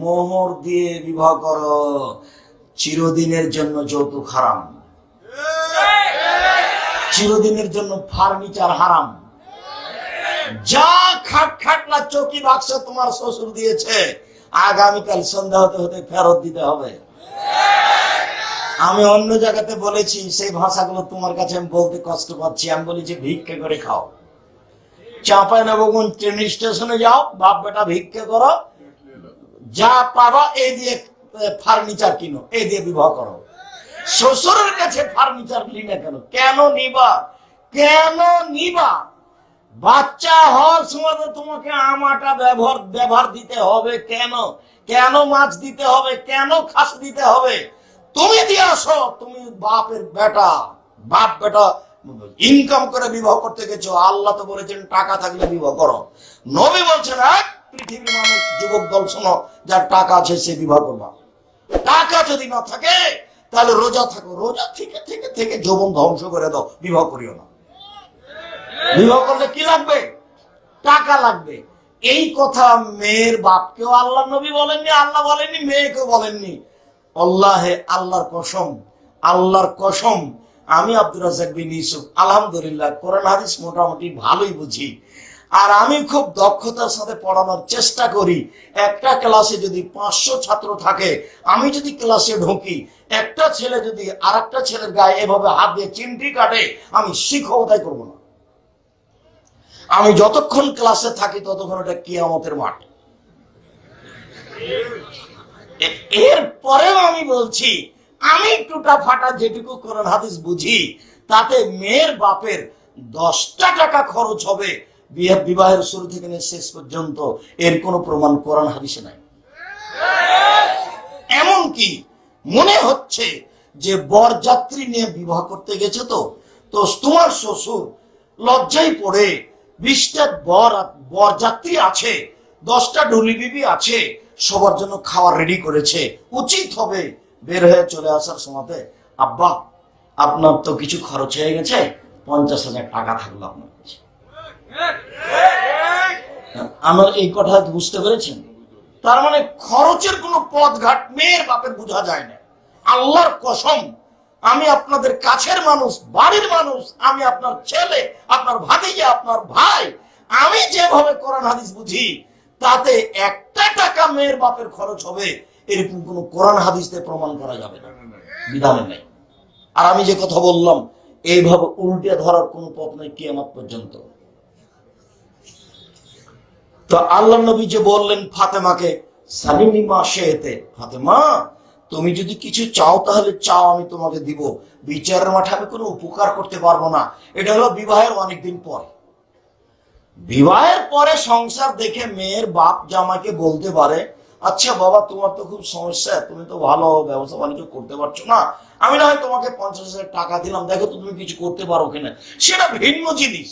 A: মোহর দিয়ে বিবাহ করো, চিরদিনের জন্য যৌতুক হারাম, চিরদিনের জন্য ফার্নিচার হারাম। যা খাটলা চৌকি বাক্স তোমার শ্বশুর দিয়েছে, আগামীকাল সন্ধ্যা হতে হতে ফেরত দিতে হবে। আমি অন্য জায়গাতে বলেছি, সেই ভাষাগুলো তোমার কাছে আমি বলতে কষ্ট পাচ্ছি। আমি বলি যে ভিক্ষে করে খাও, চাঁপাইনবাবগঞ্জ ট্রেন স্টেশনে যাও, বাপ বেটা ভিক্ষে করো, যা পাবা এই দিয়ে ফার্নিচার কিনো, এই দিয়ে বিবাহ করো। শ্বশুরের কাছে ফার্নিচার নিবে কেন? কেন নিবা? কেন নিবা? বাচ্চা হওয়ার সময় তোমাকে আমাটা ব্যবহার দিতে হবে কেন? কেন মাছ দিতে হবে? কেন খাস দিতে হবে? তুমি দিয়ে আসো, তুমি বাপের বেটা, বাপ বেটা ইনকাম করে বিবাহ করতে গেছো। আল্লাহ তো বলেছেন টাকা থাকলে বিবাহ করো। নবী বলছেন এক পৃথিবীর মানুষ, যুবক দল শোনো, যার টাকা আছে সে বিবাহ করবা। টাকা যদি না থাকে তাহলে রোজা থাকো, রোজা থেকে থেকে থেকে যৌবন ধ্বংস করে দাও, বিবাহ করিও না। বিবাহ করলে কি লাগবে? টাকা লাগবে। এই কথা মেয়ের বাপকেও আল্লাহ নবী বলেননি, আল্লাহ বলেননি, মেয়েকেও বলেননি। আল্লাহর কসম, আল্লাহর কসম, আমি আব্দুর রাজ্জাক বিন ইউসুফ আলহামদুলিল্লাহ কোরআন হাদিস মোটামুটি ভালোই বুঝি, আর আমি খুব দক্ষতার সাথে পড়ানোর চেষ্টা করি। একটা ক্লাসে যদি 500 ছাত্র থাকে, আমি যদি ক্লাসে ঢুকি, একটা ছেলে যদি আর একটা ছেলের গায়ে এভাবে হাত দিয়ে চিমটি কাটে, আমি শিক্ষকতাই করবো না। আমি যতক্ষণ ক্লাসে থাকি ততক্ষণ এটা কিয়ামতের মাঠ। এর পরেও আমি বলছি, আমি টুটা ফাটা যেটুকু কোরআন হাদিস বুঝি, তাতে মেয়ের বাপের 10টা টাকা খরচ হবে বিবাহের শুরু থেকে শেষ পর্যন্ত, এর কোনো প্রমাণ কোরআন হাদিসে নাই। এমনকি মনে হচ্ছে যে বরযাত্রী নিয়ে বিবাহ করতে গেছে, তো তোমার শ্বশুর লজ্জায় পড়ে 20টা বরযাত্রী আছে, 10টা ডুলি বিবি আছে, সবার জন্য খাবার রেডি করেছে। উচিত হবে বের হয়ে চলে আসার সময়, আব্বা আপনার তো কিছু খরচ হয়ে গেছে, 50,000 টাকা থাকলো আপনার কাছে। আমার এই কথা বুঝতে পেরেছেন? তার মানে খরচের কোনো পথঘাট মেয়ের বাপের বোঝা যায় না। আল্লাহর কসম, আমি আপনাদের কাছের মানুষ, বাড়ির মানুষ, আমি আপনার ছেলে, আপনার ভাতিজা, আপনার ভাই, আমি যেভাবে কোরআন হাদিস বুঝি, তাতে 1টা টাকা মেয়ের বাপের খরচ হবে এরকম কোন কোরআন হাদিসে প্রমাণ করা যাবে না, বিধানে নাই। আর আমি যে কথা বললাম, এইভাবে উল্টে ধরার কোন পথ নেই কিয়ামত পর্যন্ত। তো আল্লাহ নবী যে বললেন ফাতেমাকে, সালিমি মা শেতে, ফাতেমা তুমি যদি কিছু চাও তাহলে চাও, আমি তোমাকে দিব। বিচারের মাঠে আমি কোনো উপকার করতে পারবো না। এটা হলো বিবাহের অনেকদিন পর। বিবাহের পরে সংসার দেখে মেয়ের বাপ জামাইকে বলতে পারে, আচ্ছা বাবা তোমার তো খুব সমস্যা, তুমি তো ভালো ব্যবসা বাণিজ্য করতে পারছো না, আমি না হয় তোমাকে 50,000 টাকা দিলাম, দেখো তো তুমি কিছু করতে পারো কিনা। সেটা ভিন্ন জিনিস।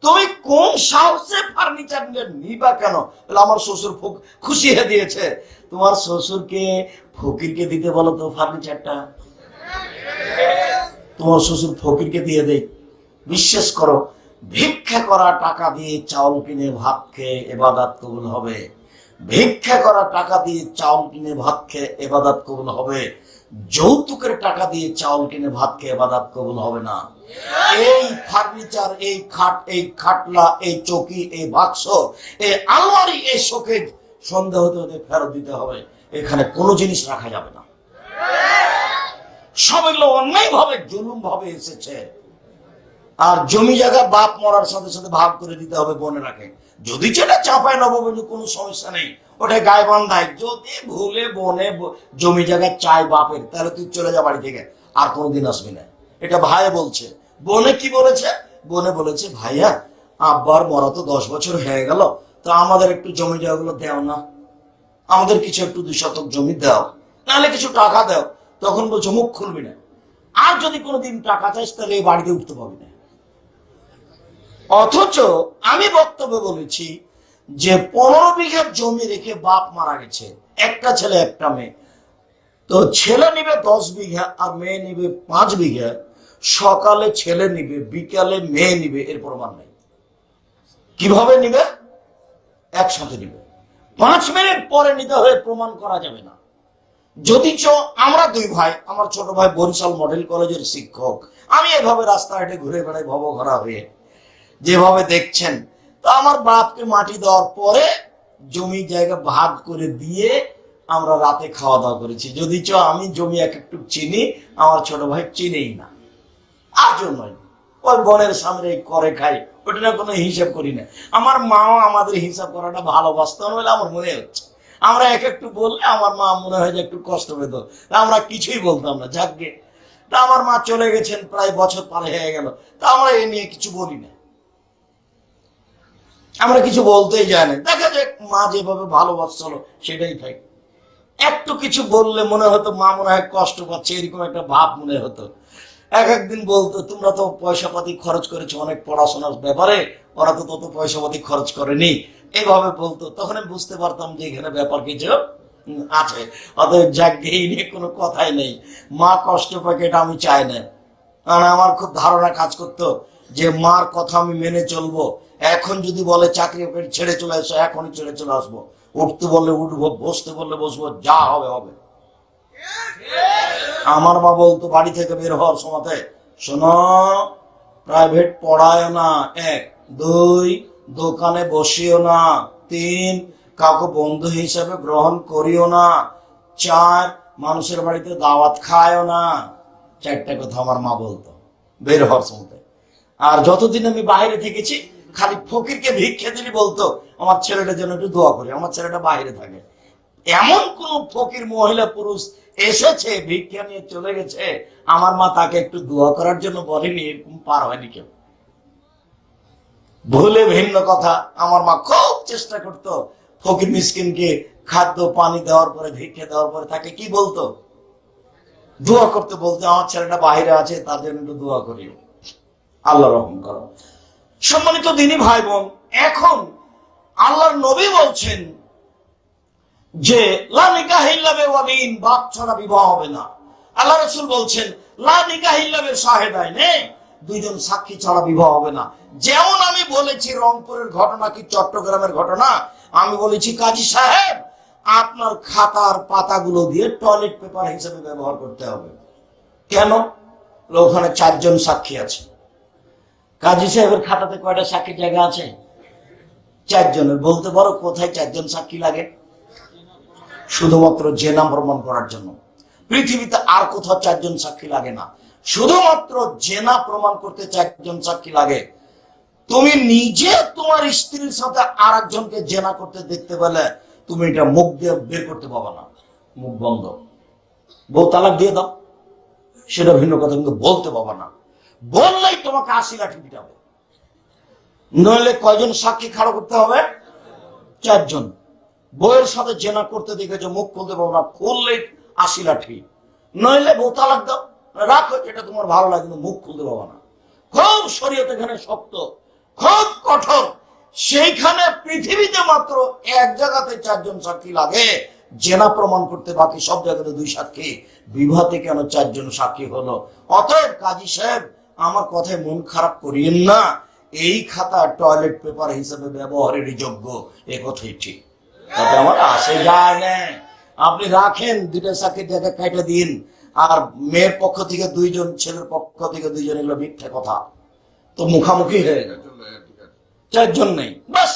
A: তুমি কোন সাহসে ফার্নিচার নিবা কেন? আমার শ্বশুর খুশি হয়ে দিয়েছে। তোমার শ্বশুরকে ফকিরকে দিতে বলো তো ফার্নিচারটা, তোমার শ্বশুর ফকিরকে দিয়ে দেয়। বিশ্বাস করো, ভিক্ষা করা টাকা দিয়ে চাউল কিনে ভাত খেয়ে ইবাদত কবুল হবে। ভিক্ষা করা টাকা দিয়ে চাউল কিনে ভাত খেয়ে ইবাদত কবুল হবে। যৌতুকের টাকা দিয়ে চাউল কিনে ভাত খেয়ে ইবাদত কবুল হবে না। এই ফার্নিচার, এই খাট, এই খাটলা, এই চৌকি, এই বাক্স, এই আলমারি, এই শোকেজ সন্দেহ হতে হতে ফেরত দিতে হবে। এখানে কোনো জিনিস রাখা যাবে না। সব এগুলো অন্যায় ভাবে, জুলুম ভাবে এসেছে। আর জমি জায়গা বাপ মরার সাথে সাথে ভাগ করে দিতে হবে বোনেরাকে। যদি সেটা চাঁপাইনবাবগঞ্জে কোনো সমস্যা নেই, ওটা গাইবান্ধায় যদি ভুলে বনে জমি জায়গা চাই বাপের, তাহলে তুই চলে যা বাড়ি থেকে, আর কোনোদিন আসবি না। এটা ভাই বলছে। বোনে কি বলেছে? বোনে বলেছে, ভাইয়া আব্বার মরা তো 10 বছর হয়ে গেল, তো আমাদের একটু জমি জায়গাগুলো দেও না, আমাদের কিছু একটু 2 শতক জমি দাও, নাহলে কিছু টাকা দাও। তখন বলছো মুখ খুলবি না, আর যদি কোনোদিন টাকা চাইস তাহলে এই বাড়িতে উঠতে পারবি না। অথচ আমি বক্তব্য বলেছি যে 15 বিঘা জমি রেখে বাপ মারা গেছে, একটা ছেলে একটা মেয়ে, তো ছেলে নিবে 10 বিঘা আর মেয়ে নিবে 5 বিঘা। সকালে ছেলে নিবে, বিকালে মেয়ে নিবে, এর প্রমাণ নেই। কিভাবে নিবে? একসাথে নিবে। 5 মিনিট পরে নিতে হয়ে প্রমাণ করা যাবে না। যদিচ আমরা 2 ভাই, আমার ছোট ভাই বরিশাল মডেল কলেজের শিক্ষক, আমি এভাবে রাস্তাঘাটে ঘুরে বেড়াই ভবঘরা হয়ে, যেভাবে দেখছেন। তো আমার বাপকে মাটি দেওয়ার পরে জমি জায়গা ভাগ করে দিয়ে আমরা রাতে খাওয়া দাওয়া করেছি। যদিচ আমি জমি একটু চিনি, আমার ছোট ভাই চিনেই না, আজও নয়। ওই বোনের সামনে করে খাই, ওটা না কোনো হিসাব করি না। আমার মাও আমাদের হিসাব করাটা ভালোবাসত না বলে আমার মনে হচ্ছে। আমরা একটু বললে আমার মা মনে হয় যে একটু কষ্ট পেত, আমরা কিছুই বলতাম না। যাকগে, তা আমার মা চলে গেছেন, প্রায় বছর পার হয়ে গেল, তা আমরা এ নিয়ে কিছু বলি না, আমরা কিছু বলতেই যাই না। দেখা যাক, মা যেভাবে ভালোবাসছিল সেটাই থাকে। একটু কিছু বললে মনে হতো মা মনে হয় কষ্ট পাচ্ছে, এরকম একটা ভাব মনে হতো। একদিন বলতো, তোমরা তো পয়সা পাতি খরচ করেছো অনেক পড়াশোনার ব্যাপারে, ওরা তো তত পয়সা পাতি খরচ করেনি, এইভাবে বলতো। তখন আমি বুঝতে পারতাম যে এখানে ব্যাপার কিছু আছে। অতএব যাকে এই নিয়ে কোনো কথাই নেই। মা কষ্ট পাকে এটা আমি চাই না। কারণ আমার খুব ধারণা কাজ করতো যে মার কথা আমি মেনে চলবো। এখন যদি বলে চাকরি ছেড়ে চলে আসো, এখনই ছেড়ে চলে আসবো। উঠতে বললে উঠবো, বসতে বললে বসবো, যা হবে হবে। আমার মা বলতো বাড়ি থেকে বের হওয়ার সময়, শোনো, প্রাইভেট পড়ায় না, 1, 2, দোকানে বসিও না, 3, কাউকে বন্ধু হিসাবে গ্রহণ করিও না, 4, মানুষের বাড়িতে দাওয়াত খায়ও না। 4টা কথা আমার মা বলতো বের হওয়ার সময়। আর যতদিন আমি বাইরে থেকেছি, খালি ফকিরকে ভিক্ষে দিলি বলতো, আমার ছেলেটা যেন একটু দোয়া করি, আমার ছেলেটা বাইরে থাকে। এমন কোন ফকির মহিলা পুরুষ এসেছে ভিক্ষা নিয়ে চলে গেছে, আমার মা তাকে একটু দোয়া করার জন্য বলেনি, এরকম পার হয়নি কেউ। ভুলে ভিন্ন কথা, আমার মা খুব চেষ্টা করতো ফকির মিসকিনকে খাদ্য পানি দেওয়ার পরে, ভিক্ষা দেওয়ার পরে তাকে কি বলতো, দোয়া করতে বলতো, আমার ছেলেটা বাইরে আছে, তার জন্য একটু দোয়া করি, আল্লাহ রহম করো। সম্মানিত দিনী ভাই বোন, এখন আল্লাহর নবী বলছেন যে লা নিকাহা ইল্লা বিওয়ালিন, বাপ ছাড়া বিবাহ হবে না। আল্লাহ রাসূল বলছেন লা নিকাহা ইল্লা বিশাহিদাইন, 2জন সাক্ষী ছাড়া বিবাহ হবে না। যেমন আমি বলেছি রংপুরের ঘটনা কি চট্টগ্রামের ঘটনা, আমি বলেছি কাজী সাহেব আপনার খাতার পাতাগুলো দিয়ে টয়লেট পেপার হিসেবে ব্যবহার করতে হবে। কেন? ওখানে 4জন সাক্ষী আছে। কাজী সাহেবের খাতাতে কয়টা সাক্ষীর জায়গা আছে? 4 জনের। বলতে পারো কোথায় 4জন সাক্ষী লাগে? শুধুমাত্র জেনা প্রমাণ করার জন্য। পৃথিবীতে আর কোথাও 4জন সাক্ষী লাগে না, শুধুমাত্র জেনা প্রমাণ করতে 4জন সাক্ষী লাগে। তুমি নিজে তোমার স্ত্রীর সাথে আর একজনকে জেনা করতে দেখতে পেলে তুমি এটা মুখ দিয়ে বের করতে পারবে না, মুখ বন্ধ। বউ তালাক দিয়ে দাও, সেটা ভিন্ন কথা, কিন্তু বলতে পারবে না। বললেই তোমাকে 80 লাঠি পিটাবে। নইলে কয়জন সাক্ষী খাড়া করতে হবে? 4জন। বউয়ের সাথে জেনা করতে দেখেছো, মুখ খুলতে পারবো না, খুললেই 80 লাঠি। নইলে বউ তালাক দাও, রাখো, এটা তোমার ভালো লাগে, কিন্তু মুখ খুলতে পারবো না। খুব শরীয়ত এখানে শক্ত, খুব কঠোর। সেইখানে পৃথিবীতে মাত্র এক জায়গাতে 4জন সাক্ষী লাগে জেনা প্রমাণ করতে, বাকি সব জায়গাতে 2 সাক্ষী। বিবাহতে কেন 4জন সাক্ষী হলো? অতএব কাজী সাহেব আমার কথায় মন খারাপ করিয়েন না, এই খাতা টয়লেট পেপার হিসেবে ব্যবহারের যোগ্য, এ কথাই ঠিক। তাতে আমার আসে যায় না। আপনি রাখেন, 2টা সাক্ষীর জায়গা কাটা দিন, আর মেয়ের পক্ষ থেকে 2জন, ছেলের পক্ষ থেকে 2জন, এগুলো মিথ্যে কথা। তো মুখামুখি হয়ে গেল, 4জন নেই, বাস।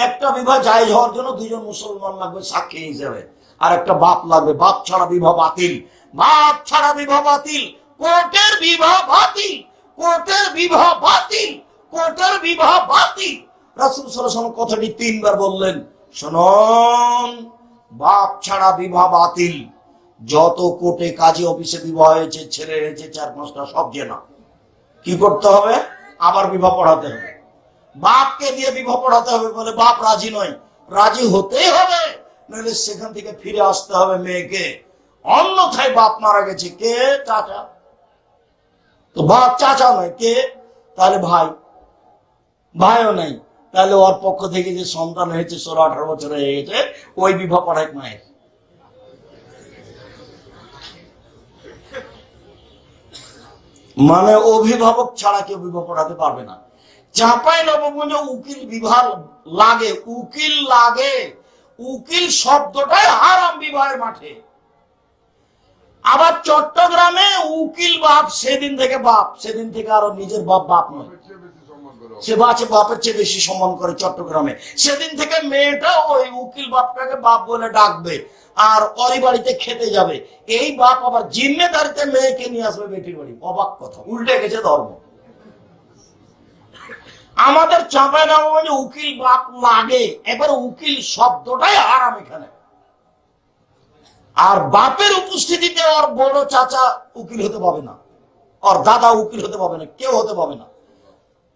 A: একটা বিবাহ জায়েজ হওয়ার জন্য 2জন মুসলমান লাগবে সাক্ষী হিসেবে, আর একটা বাপ লাগবে। বাপ ছাড়া বিবাহ বাতিল, বাপ ছাড়া বিবাহ বাতিল, কোর্টের বিবাহ বাতিল, কোর্টের বিবাহ বাতিল, কোর্টের বিবাহ বাতিল। রাসূল সাল্লাল্লাহু আলাইহি ওয়াসাল্লাম কথাটি 3 বার বললেন। শুনুন, বাপ ছাড়া বিবাহ বাতিল। যত কোর্টে কাজী অফিসে বিবাহ হয়েছে, ছেলে হয়েছে 4-5টা, সব জেনা। কি করতে হবে? আবার বিবাহ পড়াতে হবে। বাপকে দিয়ে বিবাহ পড়াতে হবে, বলে বাপ রাজি নয়, রাজি হতেই হবে, নইলে সেখান থেকে ফিরে আসতে হবে মেয়েকে। অন্যথায় বাপ মারা গেছে, কে? চাচা। তো বাপ চাচা নয়, কে? তাহলে ভাই, ভাইও নাই, তাহলে ওর পক্ষ থেকে যে সন্তান হয়েছে 16-18 বছর হয়ে গেছে, ওই বিবাহ পড়ায় মায়ের। মানে অভিভাবক ছাড়া কেউ বিবাহ পড়াতে পারবে না। চাঁপাইনবাবগঞ্জে উকিল বিবাহ লাগে, উকিল লাগে, উকিল শব্দটাই হারাম বিবাহের মাঠে। আবার চট্টগ্রামে উকিল বাপ, সেদিন থেকে বাপ, সেদিন থেকে আরো নিজের বাপ বাপ নয়, সে বাপের চেয়ে বেশি সম্মান করে চট্টগ্রামে। সেদিন থেকে মেয়েটা ওই উকিল বাপটাকে বাপ বলে ডাকবে আর ওই বাড়িতে খেতে যাবে। এই বাপ আবার জিম্মেদারিতে মেয়েকে নিয়ে আসবে বেটির বাড়ি। অবাক কথা, উল্টে গেছে ধর্ম। আমাদের চাঁপাইনবাবগঞ্জে উকিল বাপ লাগে, এবার উকিল শব্দটাই হারাম এখানে। আর বাপের উপস্থিতিতে ওর বড় চাচা উকিল হতে পাবে না, ওর দাদা উকিল হতে পাবে না, কেউ হতে পাবে না।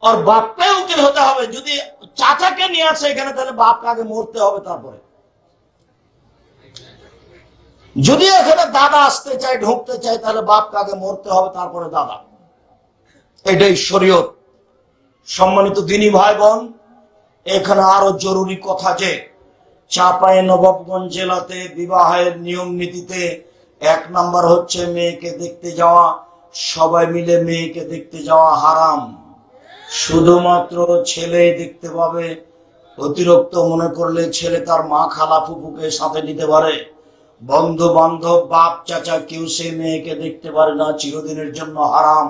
A: ওর বাপকে উকিল হতে হবে। যদি চাচাকে নিয়ে আসে এখানে, তাহলে বাপকে আগে মরতে হবে, তারপরে। যদি এখানে দাদা আসতে চায়, ঢুকতে চায়, তাহলে বাপকে আগে মরতে হবে, তারপরে দাদা। এটাই শরীয়ত। সম্মানিত দিনী ভাই বোন, এখানে আরো জরুরি কথা যে চাঁপাইনবাবগঞ্জ জেলাতে বিবাহের নিয়ম নীতিতে 1 নাম্বার হচ্ছে মেয়েকে দেখতে যাওয়া। সবাই মিলে মেয়েকে দেখতে যাওয়া হারাম। শুধুমাত্র ছেলে দেখতে পাবে। অতিরিক্ত মনে করলে ছেলে তার মা, খালা, ফুপুকে সাথে নিতে পারে। বন্ধু বান্ধব, বাপ, চাচা কেউ সে মেয়েকে দেখতে পারে না, চিরদিনের জন্য হারাম।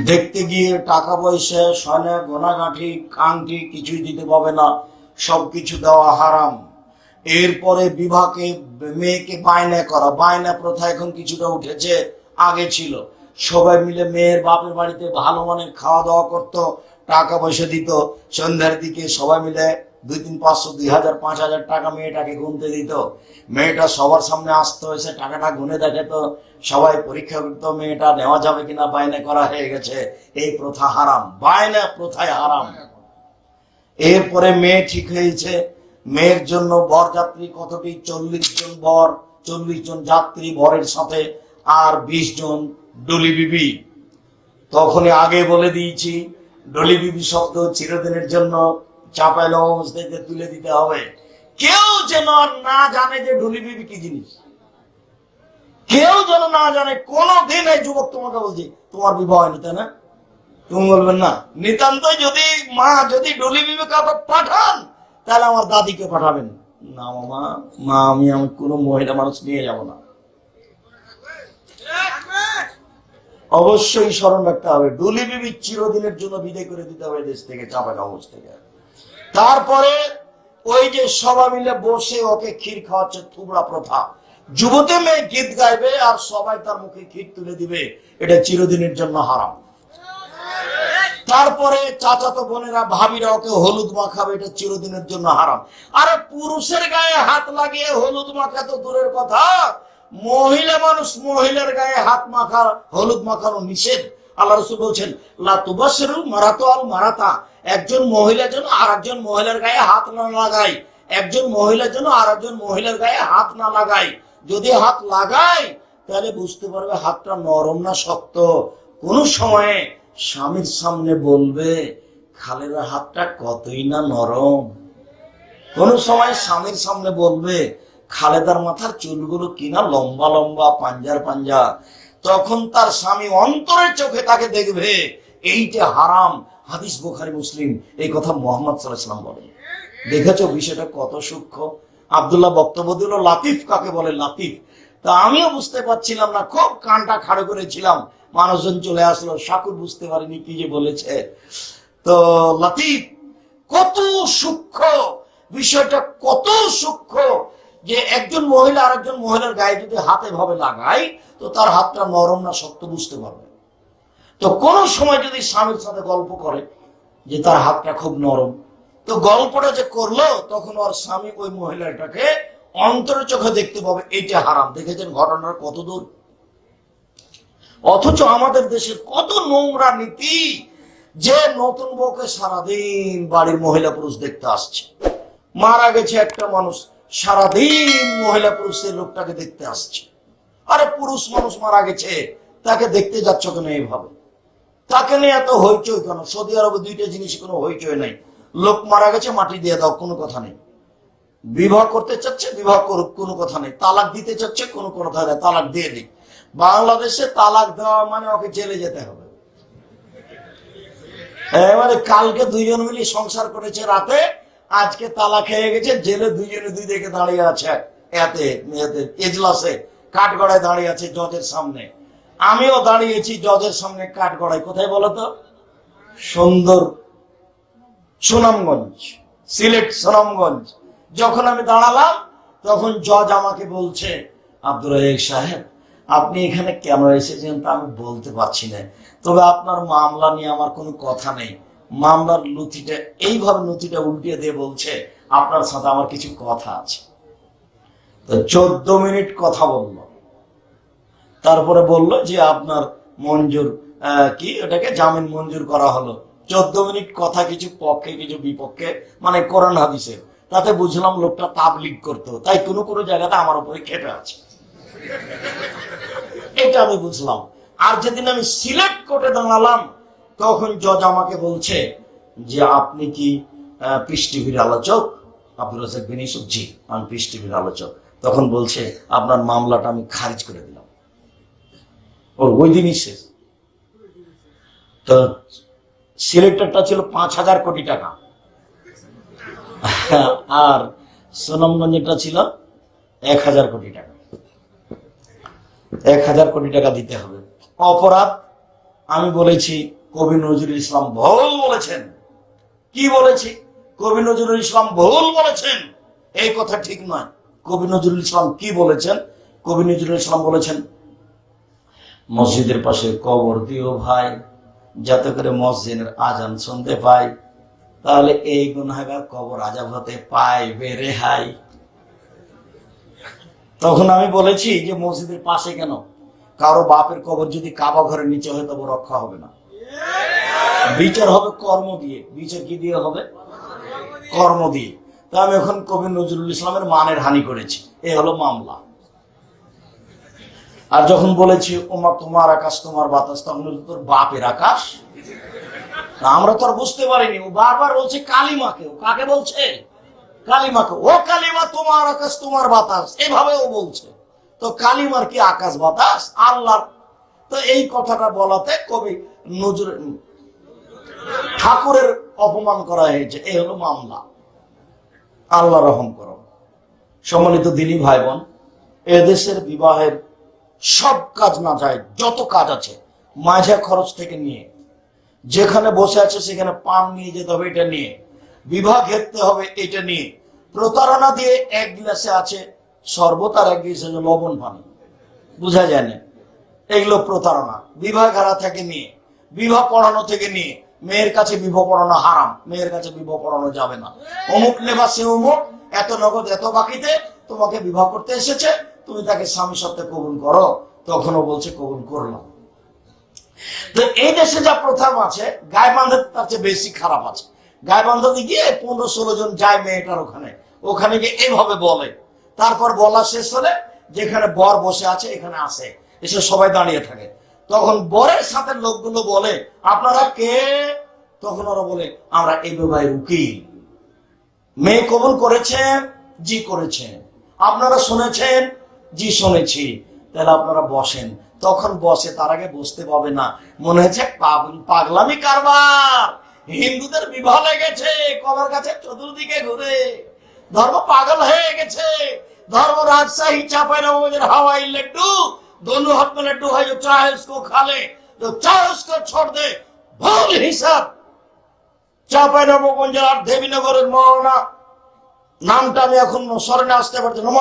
A: দেখতে গিয়ে টাকা পয়সা, সয়না গয়নাগাঁঠি, আংটি কিছুই দিতে পাবে না, সবকিছু দেওয়া হারাম। এরপরে বিবাহকে মেয়েকে বায়না করা, বায়না প্রথা এখন কিছুটা উঠেছে, আগে ছিল সবাই মিলে মেয়ের বাপের বাড়িতে ভালো মানের খাওয়া দাওয়া করতো, টাকা পয়সা দিত। সন্ধ্যার দিকে সবাই মিলে 2, 3, 500, 2000, 5000 টাকা মেয়েটাকে গুনতে দিত। মেয়েটা সবার সামনে আসতো, এসে টাকাটা গুনে দেখে, তো সবাই পরীক্ষা করতো মেয়েটা নেওয়া যাবে কিনা, বায়না করা হয়ে গেছে। এই প্রথা হারাম, বায়না প্রথায় হারাম। এরপরে মেয়ে ঠিক হয়েছে, মেয়ের জন্য বরযাত্রী কতটি? 40 জন বর, 40 জন যাত্রী বরের সাথে, আর 20 জন ডলি বিবি। তখনই আগে বলে দিয়েছি, ডলি বিবি শব্দ চিরদিনের জন্য চাঁপাইনবাবগঞ্জ থেকে তুলে দিতে হবে। কেউ যেন না জানে যে ডলি বিবি কি জিনিস, কেউ যেন না জানে। কোনদিন এই যুবক তোমাকে বলছি, তোমার বিবাহ হয়নি তাই না, তুমি বলবেন না। নিতান্তই যদি মা যদি ডলি বিবি কাউকে পাঠান, তাহলে আমার দাদিকে পাঠাবেন না। মা আমি কোনো মহিলা মানুষ নিয়ে যাব না। অবশ্যই স্মরণ রাখতে হবে, ডলি বিবি চিরদিনের জন্য বিদায় করে দিতে হবে দেশ থেকে, চাঁপাইনবাবগঞ্জ থেকে। তারপরে ওই যে সবাই মিলে বসে ওকে ক্ষীর খাওয়াচ্ছে, থুবড়া প্রথা। যুবতী মেয়ে গীত গাইবে আর সবাই তার মুখে ক্ষীর তুলে দিবে, এটা চিরদিনের জন্য হারাম। তারপরে চাচাতো বোনেরা, ভাবিরা ওকে হলুদ মাখাবে, এটা চিরদিনের জন্য হারাম। আরে পুরুষের গায়ে হাত লাগিয়ে হলুদ মাখা তো দূরের কথা, মহিলা মানুষ মহিলার গায়ে হাত মাখা, হলুদ মাখানো নিষেধ। আল্লাহ রাসূল বলছেন, লা তুবাশশিরুল মারাতু আল মারাতা, একজন মহিলা যেন আরেকজন মহিলার গায়ে হাত না লাগায়, একজন মহিলা যেন আরেকজন মহিলার গায়ে হাত না লাগায়। যদি হাত লাগায় তাহলে বুঝতে পারবে হাতটা নরম না শক্ত। কোন সময়ে স্বামীর সামনে বলবে, খালেদার হাতটা কতই না নরম। কোন সময় স্বামীর সামনে বলবে, খালেদার মাথার চুলগুলো কিনা লম্বা লম্বা, পাঞ্জার পাঞ্জা। তখন তার স্বামী অন্তরের চোখে তাকে দেখবে। এইটা হারাম। হাদিস বুখারী, মুসলিম। এই কথা মুহাম্মদ সাল্লাল্লাহু আলাইহি ওয়াসাল্লাম বলেন। দেখেছো বিষয়টা কত সূক্ষ্ম। আব্দুল্লাহ বক্তব্য দিল, লাতিফ কাকে বলে, লাতিফ। তা আমিও বুঝতে পারছিলাম না, খুব কানটা খাড়ো করেছিলাম। মানুষজন চলে আসলো, শাকুর বুঝতে পারিনি কি যে বলেছে। তো লাতিফ কত সূক্ষ্ম বিষয়টা, কত সূক্ষ্ম যে একজন মহিলা আরেকজন মহিলার গায়ে যদি হাতে ভাবে লাগায়, তো তার হাতটা নরম না শক্ত বুঝতে পারবে। তো কোন সময় যদি স্বামীর সাথে গল্প করে যে তার হাতটা খুব নরম, তো গল্পটা যে করলো, তখন ওর স্বামী ওই মহিলাটাকে অন্তরের চোখে দেখতে পাবে। এইটা হারাম। দেখেছেন ঘটনার কত দূর। অথচ আমাদের দেশের কত নোংরা নীতি, যে নতুন বউকে সারাদিন বাড়ির মহিলা পুরুষ দেখতে আসছে। মারা গেছে একটা মানুষ, সারাদিন মহিলা পুরুষ সেই লোকটাকে দেখতে আসছে। আরে পুরুষ মানুষ মারা গেছে, তাকে দেখতে যাচ্ছ কেন এইভাবে? তাকে নিয়ে এত হইচই কেন? সৌদি আরবে 2টা জিনিস, কোনো হইচই নাই। লোক মারা গেছে, মাটি দিয়ে দাও, কোনো কথা নেই। বিবাহ করতে চাচ্ছে, বিবাহ করুক, কোনো কথা নেই। তালাক দিতে চাচ্ছে, কোনো কথা নেই, তালাক দিয়ে দিক। বাংলাদেশে তালাক দেওয়া মানে ওকে জেলে যেতে হবে। এবারে কালকে দুইজন মিলে সংসার করেছে রাতে, আজকে তালা খেয়ে গেছে, জেলে দুইজনে দুই দিকে দাঁড়িয়ে আছে, এতে এজলাসে কাঠগড়ায় দাঁড়িয়ে আছে জজের সামনে। আমিও দাঁড়িয়েছি জজের সামনে কাঠগড়ায়। কোথায় বলতো? সুন্দর সুনামগঞ্জ, সিলেট সুনামগঞ্জ। যখন আমি দাঁড়ালাম তখন জজ আমাকে বলছে, আব্দুর রাজ্জাক সাহেব, আপনি এখানে কেন এসেছেন তা আমি বলতে পারছি না, তবে আপনার মামলা নিয়ে আমার কোনো কথা নেই। মামলার নথিটা এইভাবে নথিটা উল্টিয়ে দিয়ে বলছে, আপনার সাথে আমার কিছু কথা আছে। তো 14 মিনিট কথা বলল, তারপরে বলল যে আপনার মঞ্জুর কি ওটাকে জামিন মঞ্জুর করা হলো। 14 মিনিট কথা, কিছু পক্ষে কিছু বিপক্ষে, মানে কোরআন হাদিসের। তাতে বুঝলাম লোকটা তাবলীগ করতো, তাই কোনো কোনো জায়গাতে আমার উপরে খেপে আছে, এটা আমি বুঝলাম। আর যেদিন আমি সিলেট কোর্টে দাঁড়ালাম তখন জজ আমাকে বলছে যে আপনি কি পিস টিভির আলোচক? আব্দুর রাজ্জাক বিন ইউসুফ। জি, আমি পিস টিভির আলোচক। তখন বলছে আপনার মামলাটা আমি খারিজ করে দিলাম। ওর ওই দিনই শেষ। তো সিলেক্টরটা ছিল 5,000 কোটি টাকা, আর সুনামগঞ্জেরটা ছিল 1,000 কোটি টাকা। 1,000 কোটি টাকা দিতে হবে। অপরাধ আমি বলেছি কবি নজরুল ইসলাম ভুল বলেছেন। কি বলেছি? কবি নজরুল ইসলাম ভুল বলেছেন, এই কথা ঠিক নয়। কবি নজরুল ইসলাম কি বলেছেন? কবি নজরুল ইসলাম বলেছেন, মসজিদের পাশে কবর দিও ভাই, যাতে করে মসজিদের আজান শুনতে পাই, তাহলে এই গুনাহগার কবর আজাব হতে পাইবে রেহাই। তখন আমি বলেছি যে মসজিদের পাশে কেন? কারো বাপের কবর যদি কাবা ঘরের নিচে হয় তবে রক্ষা হবে না, বিচার হবে কর্ম দিয়ে। বিচার কি দিয়ে হবে? কর্ম দিয়ে। তা আমি এখন কবি নজরুল ইসলামের মানের হানি করেছি, এ হলো মামলা। আর যখন বলেছি ওমা তোমার আকাশ তোমার বাতাস, তখন তোর বাপের আকাশ। আমরা তো আর বুঝতে পারিনি। ও বারবার বলছে কালিমাকে। ও কাকে বলছে? কালিমাকে। ও কালিমা তোমার আকাশ তোমার বাতাস, এভাবে ও বলছে। তো কালিমার কি আকাশ বাতাস? আল্লাহ। তো এই কথাটা বলাতে কবি নজরুল ঠাকুরের অপমান করা হয়েছে, এই হলো মামলা। আল্লাহ রহম করো। সম্মানিত দিনী ভাই বোন, এদেশের বিবাহের সব কাজ না যায়, যত কাজ আছে মাঝে খরচ থেকে নিয়ে, যেখানে বসে আছে সেখানে পান নিয়ে যেতে হবে এটা নিয়ে, বিবাহ ঘেরতে হবে এটা নিয়ে, প্রতারণা দিয়ে এক গ্লাসে আছে শরবত আর এক গ্লাসে লবণ পানি, বোঝা যায় না, এগুলো প্রতারণা। বিবাহ ঘেরা থেকে নিয়ে, বিবাহ পড়ানো থেকে নিয়ে, মেয়ের কাছে বিবাহ পড়ানো হারাম, মেয়ের কাছে বিবাহ পড়ানো যাবে না। অমুক লেবাসে অমুক, এত নগদ এত বাকিতে তোমাকে বিবাহ করতে এসেছে, তুমি তাকে স্বামী সত্ত্বে কবুল করো। তখনও বলছে কবুল করলাম। তো এই দেশে যা প্রথা আছে, গায়ে বাঁধে তার চেয়ে বেশি খারাপ আছে। গায়ে বাঁধাতে গিয়ে 15-16 জন যায় মেয়েটার ওখানে, ওখানে গিয়ে এইভাবে বলে। তারপর বলা শেষ হলে যেখানে বর বসে আছে এখানে আসে, এসে সবাই দাঁড়িয়ে থাকে। তখন বরের সাথে লোকগুলো বলে আপনারা কে? তখন ওরা বলে আমরা এই বিবাহের উকিল। মেয়ে কবুল করেছেন? জি করেছেন। আপনারা শুনেছেন? জি শুনেছি। তাহলে আপনারা বসেন। তখন বসে, তার আগে বসতে পাবে না। মনে হচ্ছে পাগলামি কারবার, হিন্দুদের বিবাহ লেগেছে কলার কাছে চতুর্দিকে ঘুরে, ধর্ম পাগল হয়ে গেছে। धर्म राजशाही चापाइनबाबगंज हवाई लड्डू, दोनों हाथ में लड्डू है, जो चाहे उसको खा ले, जो चाहे उसको छोड़ दे। भूल हिसाब। চাঁপাইনবাবগঞ্জ আর দেবীনগরের মৌলানা, নামটা আমি এখন স্মরণে আসতে পারছি না,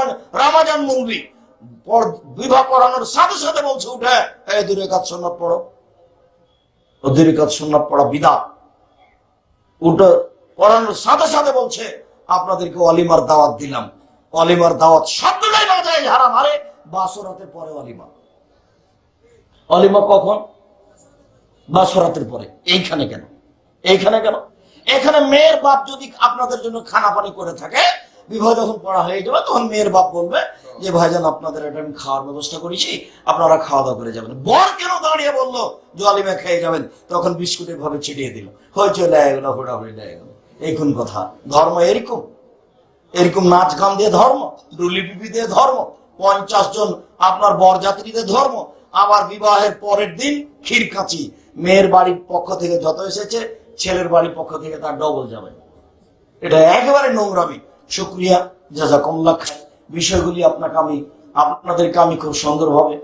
A: রামাজান মুলবি বিবাহ পড়ানোর সাথে সাথে বলছে উঠে, এই 2 রাকাত সুন্নাত পড়ো। ও 2 রাকাত সুন্নাত পড়া বিদআত। উঠে পড়ানোর সাথে সাথে বলছে আপনাদেরকে অলিমার দাওয়াত দিলাম। অলিমার দাওয়াত শব্দটাই না যায় হারাম। আরে বাসরাতের পরে অলিমা। অলিমা কখন? বাসরাতের পরে। এইখানে কেন? এইখানে কেন? এখানে মেয়ের বাপ যদি আপনাদের জন্য খানা পানি করে থাকে, বিবাহ যখন পড়া হয়ে যাবে তখন মেয়ের বাপ বলবে যে ভাইজান আপনাদের এটা আমি খাওয়ার ব্যবস্থা করেছি, আপনারা খাওয়া দাওয়া করে যাবেন। বর কেন দাঁড়িয়ে বললো যে অলিমা খেয়ে যাবেন, তখন বিস্কুটের ভাবে ছিটিয়ে দিল, হয়েছে লেগে হোড়াহুড়ি লেগে গেল। এই কোন কথা? ধর্ম এরকম? এরকম নাচ গান দিয়ে ধর্ম? ডুলি পিপি দিয়ে ধর্ম? 50 জন আপনার বরযাত্রীদের ধর্ম? আবার বিবাহের পরের দিন ক্ষীরকাঁচি, মেয়ের বাড়ির পক্ষ থেকে যত এসেছে ছেলের বাড়ির পক্ষ থেকে তার ডবল যাবে। এটা একেবারে নোংরামি। শুকরিয়া, জাযাকুমুল্লাহ খাইর। বিষয়গুলি আপনাদেরকে আমি খুব সুন্দরভাবে